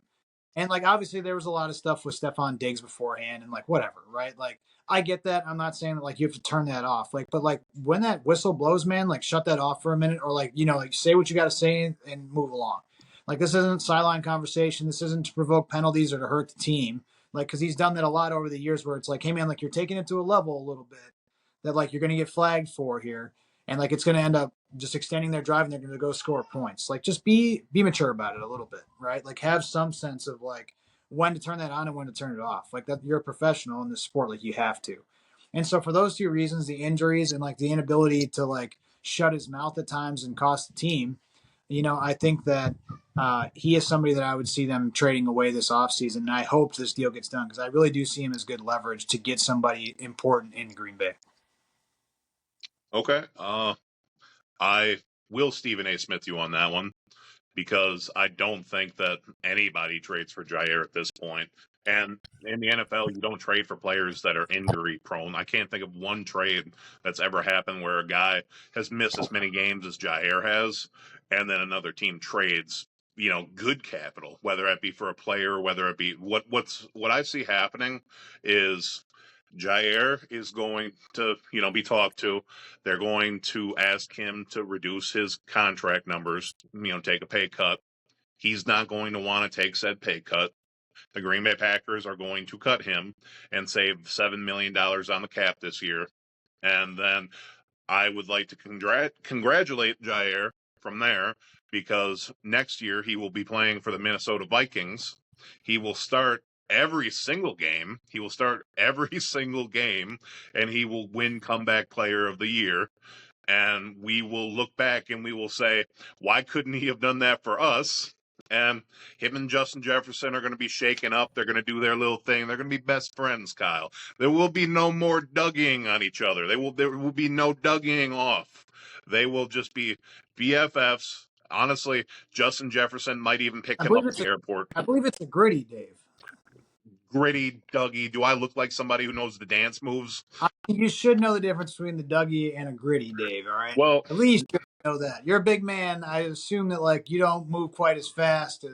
Speaker 2: And like, obviously there was a lot of stuff with Stephon Diggs beforehand and like whatever, right? Like, I get that. I'm not saying that like you have to turn that off. Like, but like when that whistle blows, man, like shut that off for a minute, or like, like say what you got to say and move along. Like, this isn't sideline conversation. This isn't to provoke penalties or to hurt the team. Like, because he's done that a lot over the years where it's like, hey man, like, you're taking it to a level a little bit that like you're going to get flagged for here. And like, it's going to end up just extending their drive and they're going to go score points. Like, just be mature about it a little bit, right? Like, have some sense of like when to turn that on and when to turn it off. Like, that you're a professional in this sport, like, you have to. And so for those two reasons, the injuries and like the inability to like shut his mouth at times and cost the team, I think that he is somebody that I would see them trading away this offseason. And I hope this deal gets done because I really do see him as good leverage to get somebody important in Green Bay.
Speaker 1: Okay. I will Stephen A. Smith you on that one because I don't think that anybody trades for Jair at this point. And in the NFL, you don't trade for players that are injury prone. I can't think of one trade that's ever happened where a guy has missed as many games as Jair has, and then another team trades, good capital, whether it be for a player, whether it be what I see happening is Jair is going to, be talked to. They're going to ask him to reduce his contract numbers, take a pay cut. He's not going to want to take said pay cut. The Green Bay Packers are going to cut him and save $7 million on the cap this year. And then I would like to congratulate Jair from there because next year he will be playing for the Minnesota Vikings. He will start every single game. He will start every single game, and he will win Comeback Player of the Year. And we will look back and we will say, why couldn't he have done that for us? And him and Justin Jefferson are going to be shaken up. They're going to do their little thing. They're going to be best friends, Kyle. There will be no more dugging on each other. There will be no dugging off. They will just be BFFs. Honestly, Justin Jefferson might even pick him up at the airport.
Speaker 2: I believe it's a gritty, Dave.
Speaker 1: Gritty, Dougie. Do I look like somebody who knows the dance moves?
Speaker 2: You should know the difference between the Dougie and a gritty, Dave. All right.
Speaker 1: Well,
Speaker 2: at least you know that. You're a big man. I assume that like you don't move quite as fast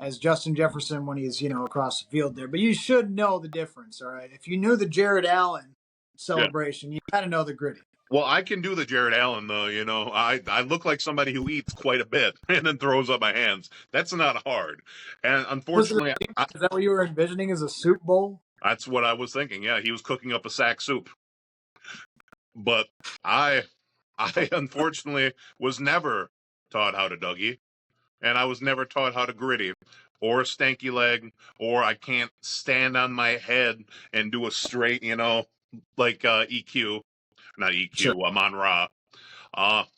Speaker 2: as Justin Jefferson when he's across the field there. But you should know the difference. All right. If you knew the Jared Allen celebration, you got to know the gritty.
Speaker 1: Well, I can do the Jared Allen though. I look like somebody who eats quite a bit and then throws up my hands. That's not hard. And unfortunately,
Speaker 2: is that what you were envisioning as a soup bowl?
Speaker 1: That's what I was thinking. Yeah, he was cooking up a sack soup. But I unfortunately was never taught how to Dougie, and I was never taught how to gritty or stanky leg, or I can't stand on my head and do a straight, like EQ, not EQ,
Speaker 2: Sure.
Speaker 1: Amon Ra.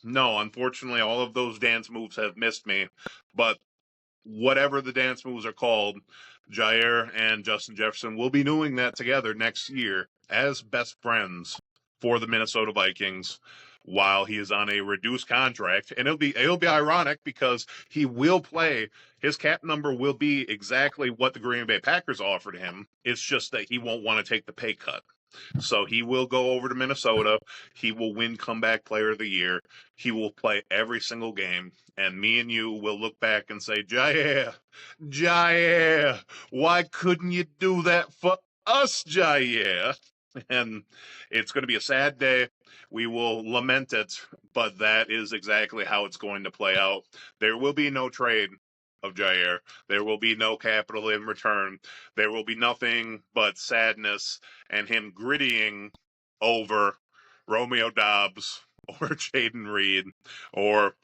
Speaker 1: No, unfortunately, all of those dance moves have missed me. But whatever the dance moves are called, Jair and Justin Jefferson will be doing that together next year as best friends for the Minnesota Vikings while he is on a reduced contract. And it'll be ironic because he will play. His cap number will be exactly what the Green Bay Packers offered him. It's just that he won't want to take the pay cut. So he will go over to Minnesota. He will win Comeback Player of the Year. He will play every single game. And me and you will look back and say, Jair, why couldn't you do that for us, Jair? And it's going to be a sad day. We will lament it, but that is exactly how it's going to play out. There will be no trade of Jair. There will be no capital in return. There will be nothing but sadness and him grittying over Romeo Dobbs or Jaden Reed or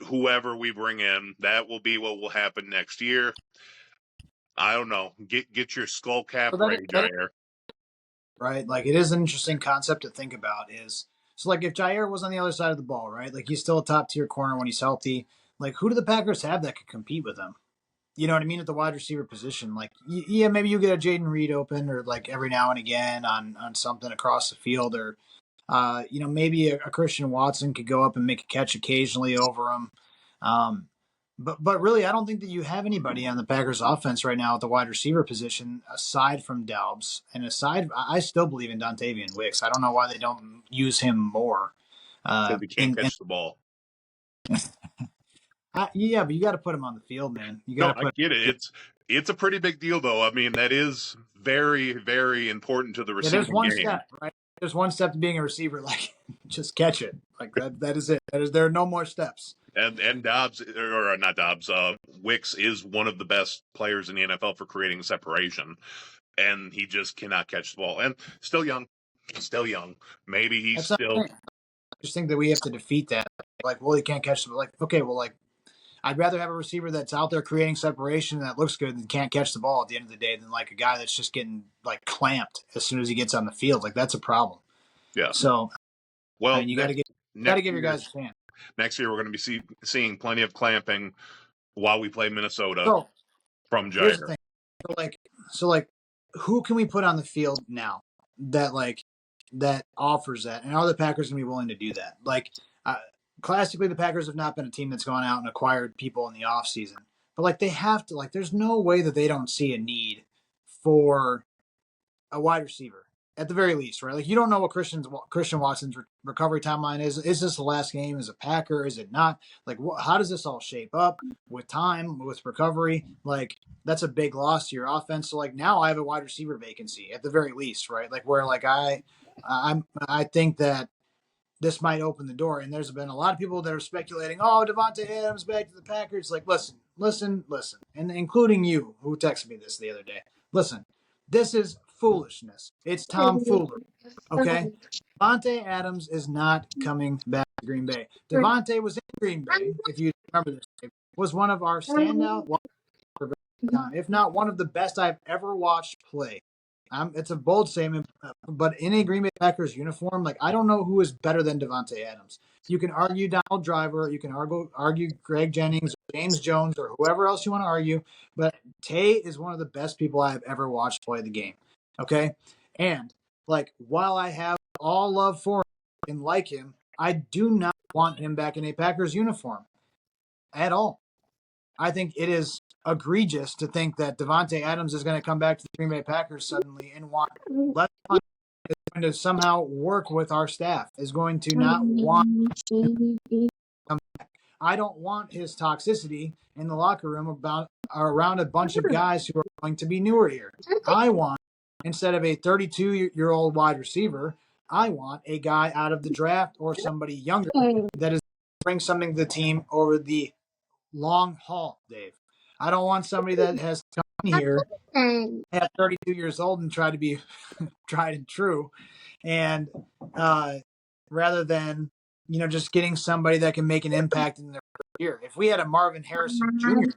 Speaker 1: whoever we bring in. That will be what will happen next year. I don't know. Get your skull cap ready, Jair.
Speaker 2: Right? Like, it is an interesting concept to think about so like if Jair was on the other side of the ball, right? Like, he's still a top tier corner when he's healthy. Like, who do the Packers have that could compete with him? You know what I mean? At the wide receiver position. Like, yeah, maybe you get a Jaden Reed open or like every now and again on something across the field or, maybe a Christian Watson could go up and make a catch occasionally over him. But really, I don't think that you have anybody on the Packers offense right now at the wide receiver position aside from Doubs. And I still believe in Dontavian Wicks. I don't know why they don't use him more.
Speaker 1: Because he can't catch the ball.
Speaker 2: Yeah, but you got to put him on the field, man.
Speaker 1: I get it. It's a pretty big deal, though. I mean, that is very, very important to the receiving
Speaker 2: there's one
Speaker 1: game.
Speaker 2: Step, right? There's one step to being a receiver. Like, just catch it. Like that is it. There are no more steps.
Speaker 1: And Dobbs, or not Dobbs, Wicks is one of the best players in the NFL for creating separation, and he just cannot catch the ball. And still young. Maybe he's still.
Speaker 2: I just think that we have to defeat that. Like, well, he can't catch the ball. Like, okay, well, like, I'd rather have a receiver that's out there creating separation that looks good and can't catch the ball at the end of the day than like a guy that's just getting like clamped as soon as he gets on the field. Like, that's a problem.
Speaker 1: Yeah.
Speaker 2: So,
Speaker 1: well,
Speaker 2: you got to give your guys a chance.
Speaker 1: Next year, we're going to be seeing plenty of clamping while we play Minnesota from Jair.
Speaker 2: Here's the thing. So like, who can we put on the field now that offers that? And are the Packers going to be willing to do that? Like, classically, the Packers have not been a team that's gone out and acquired people in the offseason. But, like, they have to. Like, there's no way that they don't see a need for a wide receiver, at the very least, right? Like, you don't know what Christian Watson's recovery timeline is. Is this the last game as a Packer? Is it not? Like, how does this all shape up with time, with recovery? Like, that's a big loss to your offense. So, like, now I have a wide receiver vacancy, at the very least, right? Like, where, like, I think that this might open the door. And there's been a lot of people that are speculating, oh, Devontae Adams back to the Packers. Like, listen. And including you, who texted me this the other day. Listen, this is foolishness. It's tomfoolery. Okay? Davante Adams is not coming back to Green Bay. Davante was in Green Bay, if you remember this, was one of our standout, if not one of the best I've ever watched play. It's a bold statement, but in a Green Bay Packers uniform, like I don't know who is better than Davante Adams. You can argue Donald Driver, you can argue Greg Jennings, or James Jones, or whoever else you want to argue, but Tay is one of the best people I've ever watched play the game. Okay, and like while I have all love for him and like him, I do not want him back in a Packers uniform at all. I think it is egregious to think that Davante Adams is going to come back to the Green Bay Packers suddenly and want less money, is going to somehow work with our staff, is going to not want to come back. I don't want his toxicity in the locker room around a bunch of guys who are going to be newer here. I want, instead of a 32-year-old wide receiver, I want a guy out of the draft or somebody younger that is bring something to the team over the long haul, Dave. I don't want somebody that has come here at 32 years old and try to be tried and true, and rather than just getting somebody that can make an impact in their career. If we had a Marvin Harrison Jr.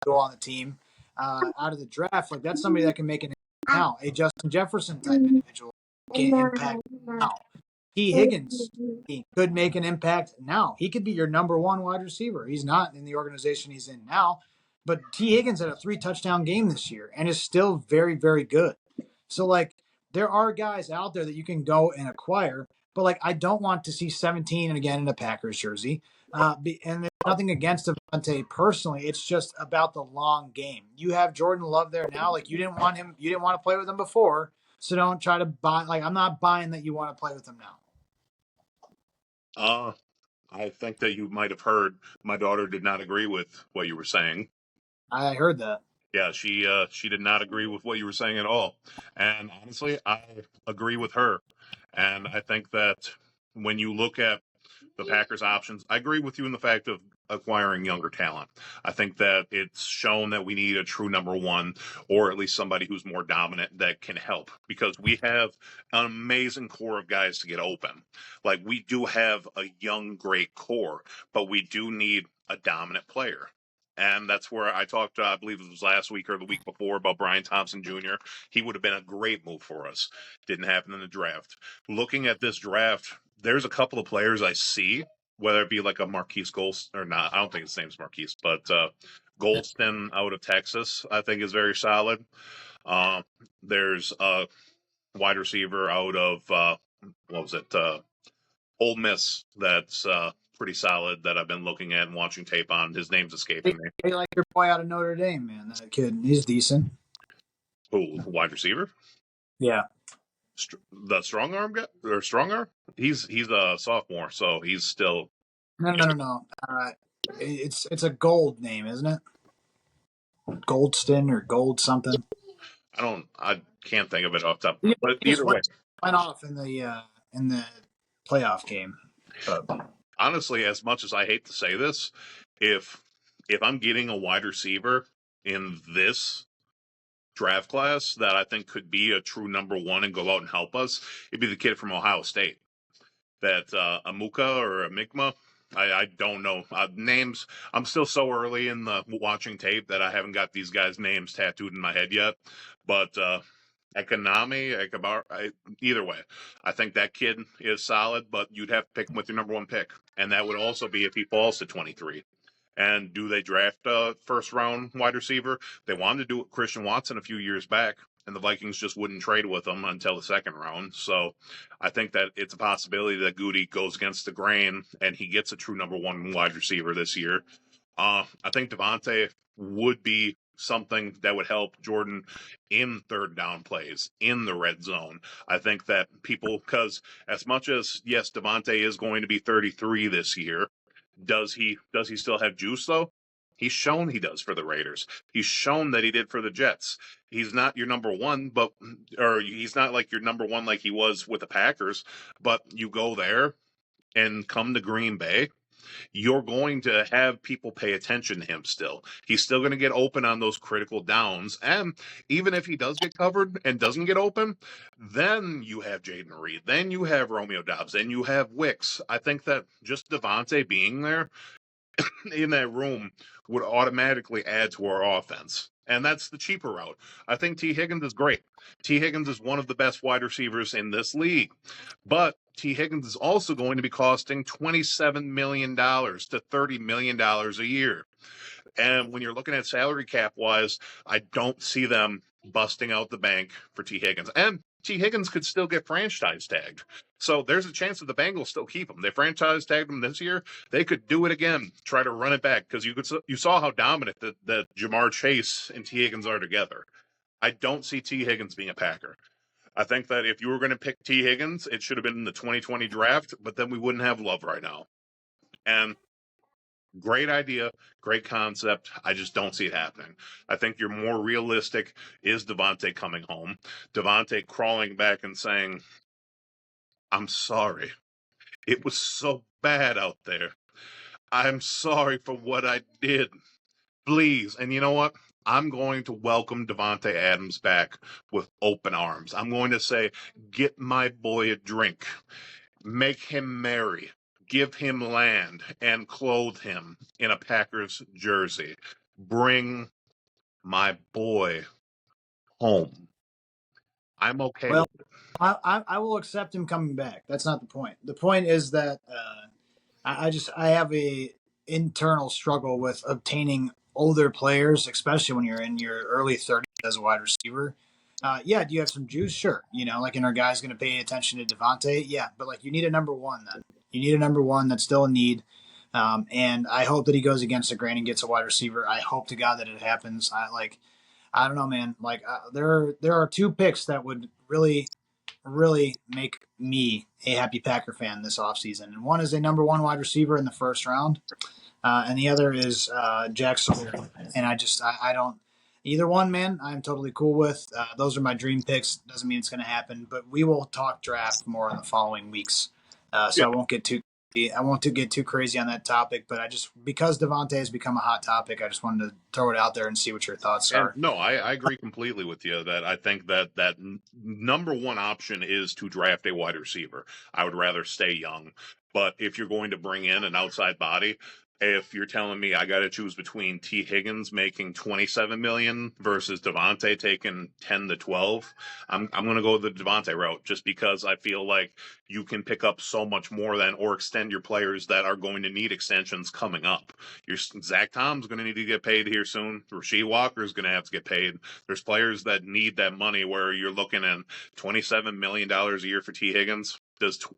Speaker 2: go on the team out of the draft, like that's somebody that can make an impact now. A Justin Jefferson type individual can impact now. T. Higgins, he could make an impact now. He could be your number one wide receiver. He's not in the organization he's in now, but T. Higgins had a 3-touchdown game this year and is still very, very good. So, like, there are guys out there that you can go and acquire, but, like, I don't want to see 17 again in a Packers jersey. And there's nothing against Davante personally. It's just about the long game. You have Jordan Love there now. Like, you didn't want to play with him before. So don't try to buy. Like, I'm not buying that you want to play with him now.
Speaker 1: I think that you might have heard my daughter did not agree with what you were saying.
Speaker 2: I heard that.
Speaker 1: Yeah, she did not agree with what you were saying at all. And honestly, I agree with her. And I think that when you look at the Packers' options, I agree with you in the fact of acquiring younger talent. I think that it's shown that we need a true number one, or at least somebody who's more dominant that can help, because we have an amazing core of guys to get open. Like, we do have a young, great core, but we do need a dominant player. And that's where I talked, I believe it was last week or the week before, about Brian Thompson Jr. He would have been a great move for us. Didn't happen in the draft. Looking at this draft, there's a couple of players I see, whether it be like a Marquise Golston or not. I don't think his name's Marquise, but Golston out of Texas, I think, is very solid. There's a wide receiver out of, Ole Miss that's pretty solid that I've been looking at and watching tape on. His name's escaping me.
Speaker 2: Hey, like your boy out of Notre Dame, man. That kid, he's decent.
Speaker 1: Who, wide receiver?
Speaker 2: Yeah.
Speaker 1: The strong arm guy or strong arm? He's a sophomore, so he's still.
Speaker 2: No. It's a Gold name, isn't it? Goldston or Gold something.
Speaker 1: I can't think of it off the top. But either way,
Speaker 2: went off in the playoff game. But
Speaker 1: honestly, as much as I hate to say this, if I'm getting a wide receiver in this draft class that I think could be a true number one and go out and help us, it'd be the kid from Ohio State. That Amuka or Amikma. I don't know names. I'm still so early in the watching tape that I haven't got these guys' names tattooed in my head yet. But either way, I think that kid is solid, but you'd have to pick him with your number one pick. And that would also be if he falls to 23. And do they draft a first round wide receiver? They wanted to do it with Christian Watson a few years back, and the Vikings just wouldn't trade with him until the second round. So I think that it's a possibility that Goody goes against the grain and he gets a true number one wide receiver this year. I think Davante would be something that would help Jordan in third down plays, in the red zone. I think that because as much as, yes, Davante is going to be 33 this year, does he still have juice, though? He's shown he does for the Raiders. He's shown that he did for the Jets. He's not your number one, or he's not like your number one like he was with the Packers, but you go there and come to Green Bay, you're going to have people pay attention to him still. He's still going to get open on those critical downs. And even if he does get covered and doesn't get open, then you have Jaden Reed. Then you have Romeo Dobbs. Then you have Wicks. I think that just Devontae being there in that room would automatically add to our offense. And that's the cheaper route. I think T. Higgins is great. T. Higgins is one of the best wide receivers in this league. But T. Higgins is also going to be costing $27 million to $30 million a year. And when you're looking at salary cap wise, I don't see them busting out the bank for T. Higgins. And T. Higgins could still get franchise tagged. So there's a chance that the Bengals still keep him. They franchise tagged him this year. They could do it again, try to run it back, because you saw how dominant that Jamar Chase and T. Higgins are together. I don't see T. Higgins being a Packer. I think that if you were going to pick T. Higgins, it should have been in the 2020 draft, but then we wouldn't have Love right now. And great idea, great concept. I just don't see it happening. I think you're more realistic is Devontae coming home, Devontae crawling back and saying, I'm sorry. It was so bad out there. I'm sorry for what I did. Please. And you know what? I'm going to welcome Devontae Adams back with open arms. I'm going to say, get my boy a drink. Make him merry. Give him land and clothe him in a Packers jersey. Bring my boy home. I'm okay with it.
Speaker 2: I will accept him coming back. That's not the point. The point is that I have a internal struggle with obtaining older players, especially when you're in your early 30s as a wide receiver. Yeah, do you have some juice? Sure. Like, and our guy's going to pay attention to Devontae? Yeah, but like, you need a number one then. You need a number one that's still a need. And I hope that he goes against the grain and gets a wide receiver. I hope to God that it happens. I don't know, man. Like, there are two picks that would really make me a happy Packer fan this offseason. And one is a number one wide receiver in the first round, and the other is Jack Sawyer. And I don't, either one, man, I'm totally cool with. Those are my dream picks. Doesn't mean it's going to happen, but we will talk draft more in the following weeks. So
Speaker 1: Yeah.
Speaker 2: I won't get too crazy on that topic, but because Devontae has become a hot topic, I just wanted to throw it out there and see what your thoughts
Speaker 1: And
Speaker 2: are.
Speaker 1: no, I agree completely with you that I think that number one option is to draft a wide receiver. I would rather stay young. But if you're going to bring in an outside body, if you're telling me I got to choose between T. Higgins making 27 million versus Devontae taking 10 to 12, I'm going to go the Devontae route just because I feel like you can pick up so much more than or extend your players that are going to need extensions coming up. Your Zach Tom's going to need to get paid here soon. Rasheed Walker is going to have to get paid. There's players that need that money where you're looking at $27 million a year for T. Higgins.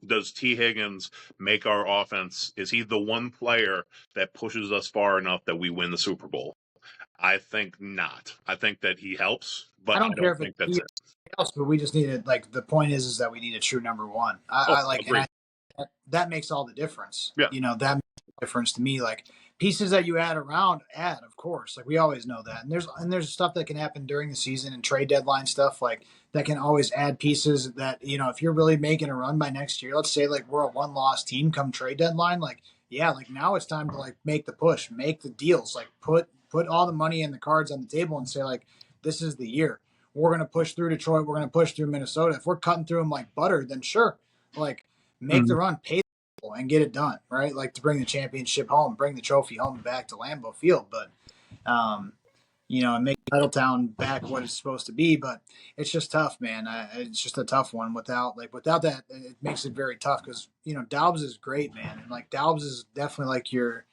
Speaker 1: Does T. Higgins make our offense? Is he the one player that pushes us far enough that we win the Super Bowl? I think not. I think that he helps, but
Speaker 2: I don't care if
Speaker 1: think
Speaker 2: it's
Speaker 1: that's it.
Speaker 2: else, but we just need it. Like, the point is that we need a true number one.
Speaker 1: Oh,
Speaker 2: I like,
Speaker 1: agree.
Speaker 2: and that makes all the difference.
Speaker 1: Yeah.
Speaker 2: That makes the difference to me. Like, pieces that you add, of course. Like, we always know that. And there's stuff that can happen during the season and trade deadline stuff, like, that can always add pieces that, if you're really making a run by next year, let's say like we're a one loss team come trade deadline, like, yeah, like now it's time to like make the push, make the deals, like put all the money and the cards on the table and say, like, this is the year. We're going to push through Detroit. We're going to push through Minnesota. If we're cutting through them like butter, then sure, like, make the run, pay the people, and get it done, right? Like, to bring the championship home, bring the trophy home back to Lambeau Field, but and make Titletown back what it's supposed to be. But it's just tough, man. It's just a tough one. Without that, it makes it very tough because Dobbs is great, man, and like Dobbs is definitely like your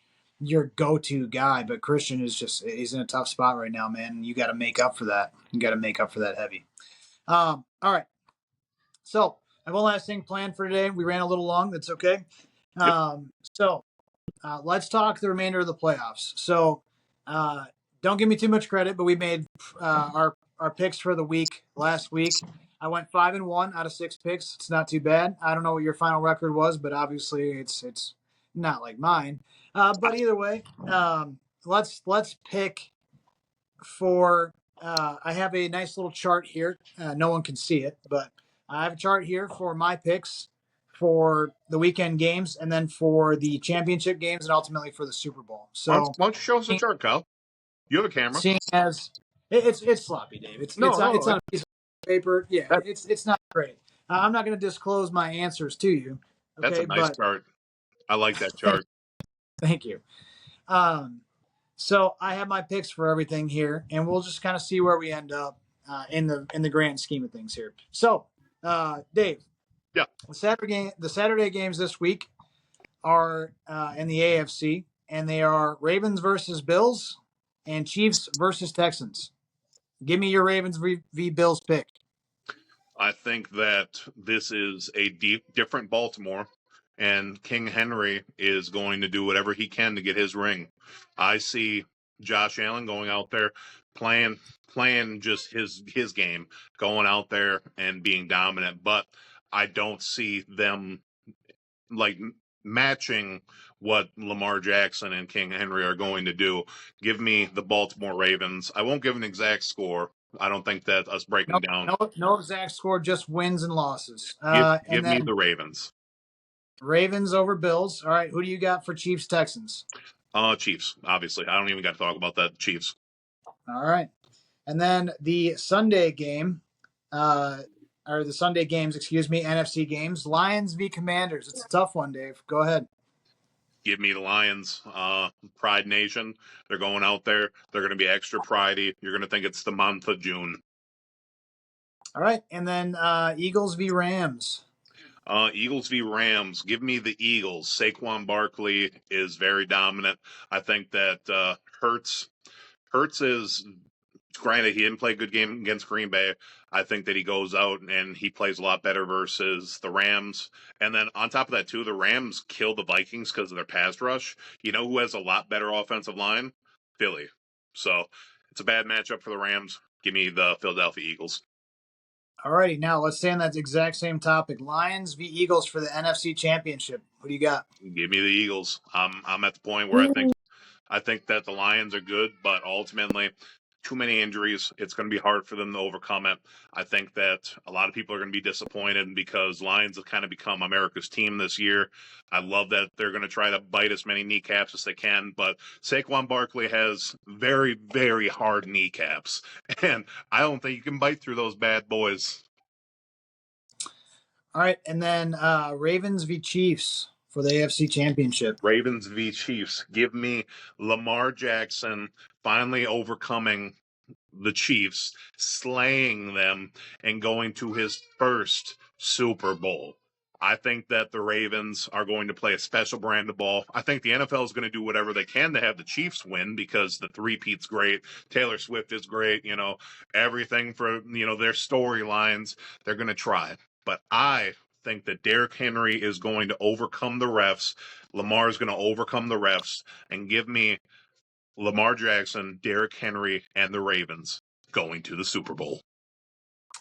Speaker 2: go-to guy. But Christian he's in a tough spot right now, man. You got to make up for that. You got to make up for that heavy. All right. So I have one last thing planned for today. We ran a little long. That's okay. So let's talk the remainder of the playoffs. So don't give me too much credit, but we made our picks for the week last week. I went 5-1 out of 6 picks. It's not too bad. I don't know what your final record was, but obviously it's not like mine. But either way, let's pick for. I have a nice little chart here. No one can see it, but I have a chart here for my picks for the weekend games, and then for the championship games, and ultimately for the Super Bowl. So
Speaker 1: why don't you show us the chart, Kyle? You have a camera.
Speaker 2: Seeing as it's sloppy, Dave. It's on a piece of paper. Yeah, it's not great. I'm not going to disclose my answers to you. Okay,
Speaker 1: that's a nice chart. I like that chart.
Speaker 2: Thank you. So I have my picks for everything here, and we'll just kind of see where we end up in the grand scheme of things here. So, Dave,
Speaker 1: yeah,
Speaker 2: the Saturday games this week are in the AFC, and they are Ravens versus Bills and Chiefs versus Texans. Give me your Ravens v Bills pick.
Speaker 1: I think that this is a different Baltimore, and King Henry is going to do whatever he can to get his ring. I see Josh Allen going out there playing just his game, going out there and being dominant, but I don't see them like matching what Lamar Jackson and King Henry are going to do. Give me the Baltimore Ravens. I won't give an exact score. I don't think that us breaking down.
Speaker 2: No exact score, just wins and losses.
Speaker 1: Give me the Ravens.
Speaker 2: Ravens over Bills. All right, who do you got for Chiefs Texans?
Speaker 1: Chiefs, obviously. I don't even got to talk about that. Chiefs.
Speaker 2: All right. And then the Sunday game, or the Sunday games, excuse me, NFC games, Lions v Commanders. It's a tough one, Dave. Go ahead.
Speaker 1: Give me the Lions. Pride Nation. They're going out there. They're going to be extra pridey. You're going to think it's the month of June.
Speaker 2: All right. And then Eagles v Rams.
Speaker 1: Eagles v Rams. Give me the Eagles. Saquon Barkley is very dominant. I think that Hurts is, granted, he didn't play a good game against Green Bay. I think that he goes out and he plays a lot better versus the Rams. And then on top of that, too, the Rams killed the Vikings because of their pass rush. You know who has a lot better offensive line? Philly. So it's a bad matchup for the Rams. Give me the Philadelphia Eagles.
Speaker 2: All righty, now let's stay on that exact same topic. Lions v Eagles for the NFC Championship. What do you got?
Speaker 1: Give me the Eagles. I'm at the point where I think that the Lions are good, but ultimately, too many injuries. It's going to be hard for them to overcome it. I think that a lot of people are going to be disappointed because Lions have kind of become America's team this year. I love that they're going to try to bite as many kneecaps as they can, but Saquon Barkley has very, very hard kneecaps, and I don't think you can bite through those bad boys.
Speaker 2: All right, and then Ravens v Chiefs for the AFC Championship.
Speaker 1: Ravens v Chiefs. Give me Lamar Jackson finally overcoming the Chiefs, slaying them, and going to his first Super Bowl. I think that the Ravens are going to play a special brand of ball. I think the NFL is going to do whatever they can to have the Chiefs win because the three-peat's great. Taylor Swift is great. You know, everything for, their storylines. They're going to try. But I think that Derrick Henry is going to overcome the refs. Lamar is going to overcome the refs and give me Lamar Jackson, Derrick Henry, and the Ravens going to the Super Bowl.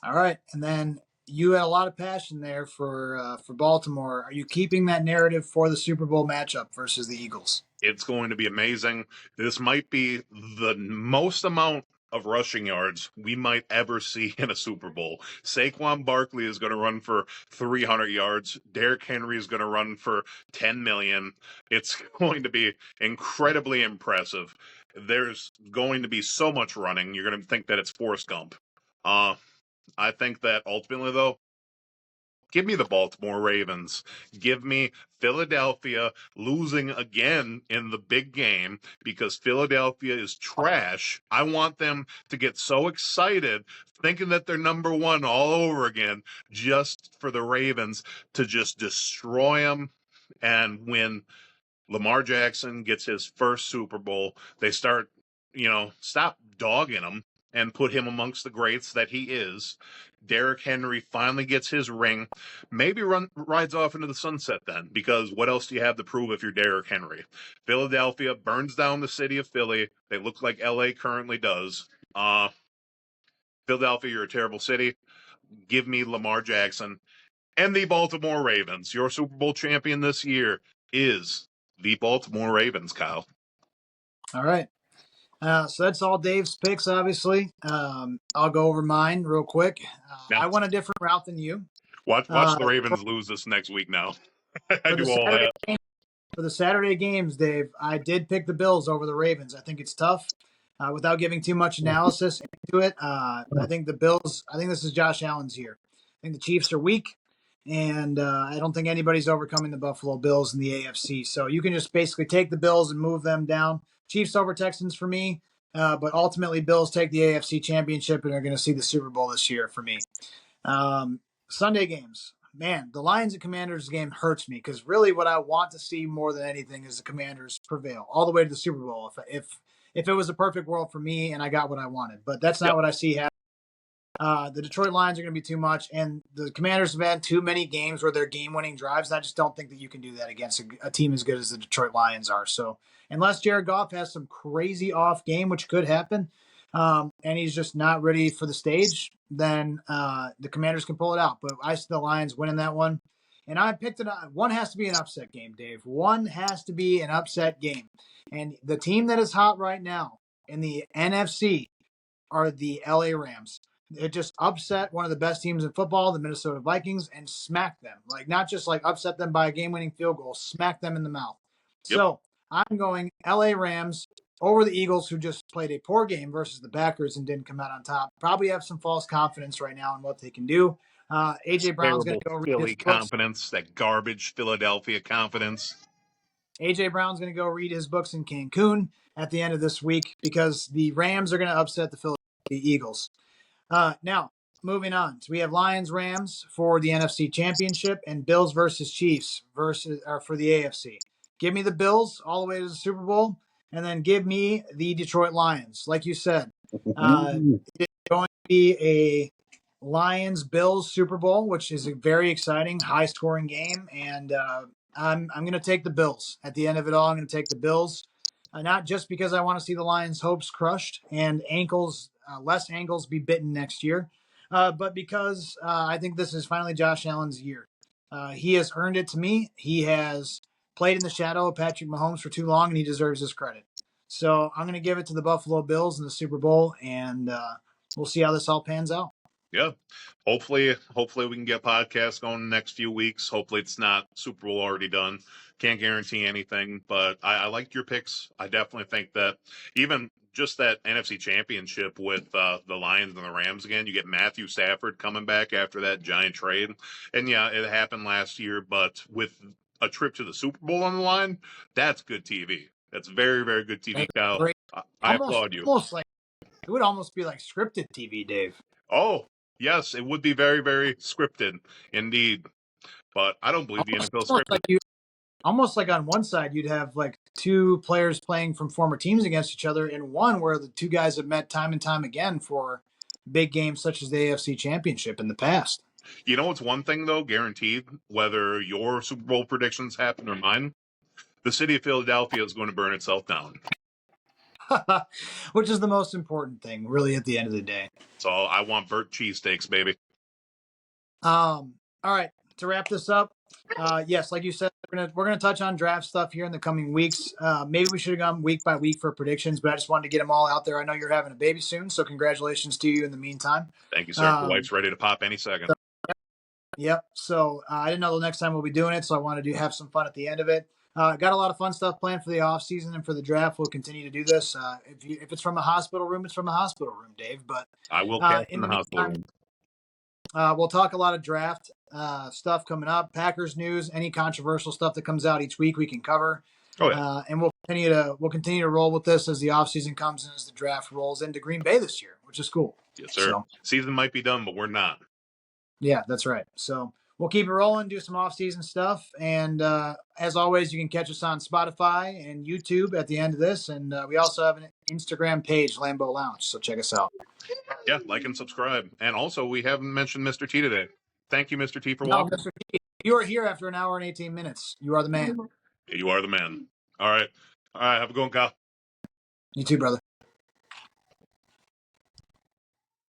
Speaker 2: All right, and then you had a lot of passion there for Baltimore. Are you keeping that narrative for the Super Bowl matchup versus the Eagles?
Speaker 1: It's going to be amazing. This might be the most amount of rushing yards we might ever see in a Super Bowl. Saquon Barkley is going to run for 300 yards. Derrick Henry is going to run for 10 million. It's going to be incredibly impressive. There's going to be so much running. You're going to think that it's Forrest Gump. I think that ultimately, though, give me the Baltimore Ravens. Give me Philadelphia losing again in the big game because Philadelphia is trash. I want them to get so excited thinking that they're number one all over again just for the Ravens to just destroy them. And when Lamar Jackson gets his first Super Bowl, they start, stop dogging him and put him amongst the greats that he is. Derrick Henry finally gets his ring. Maybe rides off into the sunset then, because what else do you have to prove if you're Derrick Henry? Philadelphia burns down the city of Philly. They look like LA currently does. Philadelphia, you're a terrible city. Give me Lamar Jackson and the Baltimore Ravens. Your Super Bowl champion this year is the Baltimore Ravens, Kyle.
Speaker 2: All right. So that's all Dave's picks, obviously. I'll go over mine real quick. I went a different route than you.
Speaker 1: Watch the Ravens lose this next week now. I do all
Speaker 2: Saturday
Speaker 1: that.
Speaker 2: For the Saturday games, Dave, I did pick the Bills over the Ravens. I think it's tough. Without giving too much analysis into it, I think the Bills, I think this is Josh Allen's year. I think the Chiefs are weak, and I don't think anybody's overcoming the Buffalo Bills in the AFC. So you can just basically take the Bills and move them down. Chiefs over Texans for me, but ultimately Bills take the AFC Championship and are going to see the Super Bowl this year for me. Sunday games. Man, the Lions and Commanders game hurts me because really what I want to see more than anything is the Commanders prevail all the way to the Super Bowl. If it was a perfect world for me and I got what I wanted, but that's not what I see happening. The Detroit Lions are going to be too much, and the Commanders have had too many games where they're game-winning drives. And I just don't think that you can do that against a team as good as the Detroit Lions are. So unless Jared Goff has some crazy off game, which could happen, and he's just not ready for the stage, then the Commanders can pull it out. But I see the Lions winning that one. And I picked it up. One has to be an upset game, Dave. One has to be an upset game. And the team that is hot right now in the NFC are the LA Rams. It just upset one of the best teams in football, the Minnesota Vikings, and smacked them. Like, not just like upset them by a game-winning field goal, smack them in the mouth. Yep. So I'm going LA Rams over the Eagles, who just played a poor game versus the Packers and didn't come out on top. Probably have some false confidence right now in what they can do. AJ Brown's going to go read
Speaker 1: Philly
Speaker 2: his
Speaker 1: confidence, that garbage Philadelphia confidence.
Speaker 2: AJ Brown's going to go read his books in Cancun at the end of this week because the Rams are going to upset the Philadelphia Eagles. Now, moving on. So we have Lions Rams for the NFC Championship and Bills versus Chiefs for the AFC. Give me the Bills all the way to the Super Bowl, and then give me the Detroit Lions. Like you said, it's going to be a Lions-Bills Super Bowl, which is a very exciting, high-scoring game, and I'm going to take the Bills. At the end of it all, I'm going to take the Bills, not just because I want to see the Lions' hopes crushed and less ankles be bitten next year, but because I think this is finally Josh Allen's year. He has earned it to me. He has played in the shadow of Patrick Mahomes for too long, and he deserves his credit. So I'm going to give it to the Buffalo Bills in the Super Bowl, and we'll see how this all pans out.
Speaker 1: Yeah. Hopefully we can get podcasts going in the next few weeks. Hopefully it's not Super Bowl already done. Can't guarantee anything, but I liked your picks. I definitely think that even just that NFC Championship with the Lions and the Rams again, you get Matthew Stafford coming back after that giant trade. And yeah, it happened last year, but with a trip to the Super Bowl on the line, that's good TV. That's very, very good TV. Kyle, I applaud you.
Speaker 2: It would almost be like scripted TV, Dave.
Speaker 1: Oh, yes, it would be very, very scripted indeed. But I don't believe the NFL scripted.
Speaker 2: Almost like on one side, you'd have like two players playing from former teams against each other, and one where the two guys have met time and time again for big games such as the AFC Championship in the past.
Speaker 1: You know, it's one thing, though, guaranteed, whether your Super Bowl predictions happen or mine, the city of Philadelphia is going to burn itself down.
Speaker 2: Which is the most important thing, really, at the end of the day.
Speaker 1: So I want Burt cheesesteaks, baby.
Speaker 2: All right, to wrap this up, yes, like you said, we're gonna touch on draft stuff here in the coming weeks. Maybe we should have gone week by week for predictions, but I just wanted to get them all out there. I know you're having a baby soon, so congratulations to you in the meantime.
Speaker 1: Thank you, sir. The wife's ready to pop any second.
Speaker 2: Yep. So I didn't know the next time we'll be doing it, so I wanted to have some fun at the end of it. Got a lot of fun stuff planned for the off season and for the draft. We'll continue to do this. If it's from a hospital room, it's from a hospital room, Dave. But
Speaker 1: I will catch in the hospital room.
Speaker 2: We'll talk a lot of draft stuff coming up, Packers news, any controversial stuff that comes out each week we can cover.
Speaker 1: Oh, yeah.
Speaker 2: And we'll continue to roll with this as the offseason comes and as the draft rolls into Green Bay this year, which is cool.
Speaker 1: Yes, sir. So, season might be done, but we're not.
Speaker 2: Yeah, that's right. So we'll keep it rolling, do some off-season stuff. And as always, you can catch us on Spotify and YouTube at the end of this. And we also have an Instagram page, Lambeau Lounge. So check us out.
Speaker 1: Yeah, like and subscribe. And also, we haven't mentioned Mr. T today. Thank you, Mr. T, for walking.
Speaker 2: Mr. T, you are here after an hour and 18 minutes. You are the man.
Speaker 1: You are the man. All right. Have a good one, Kyle.
Speaker 2: You too, brother.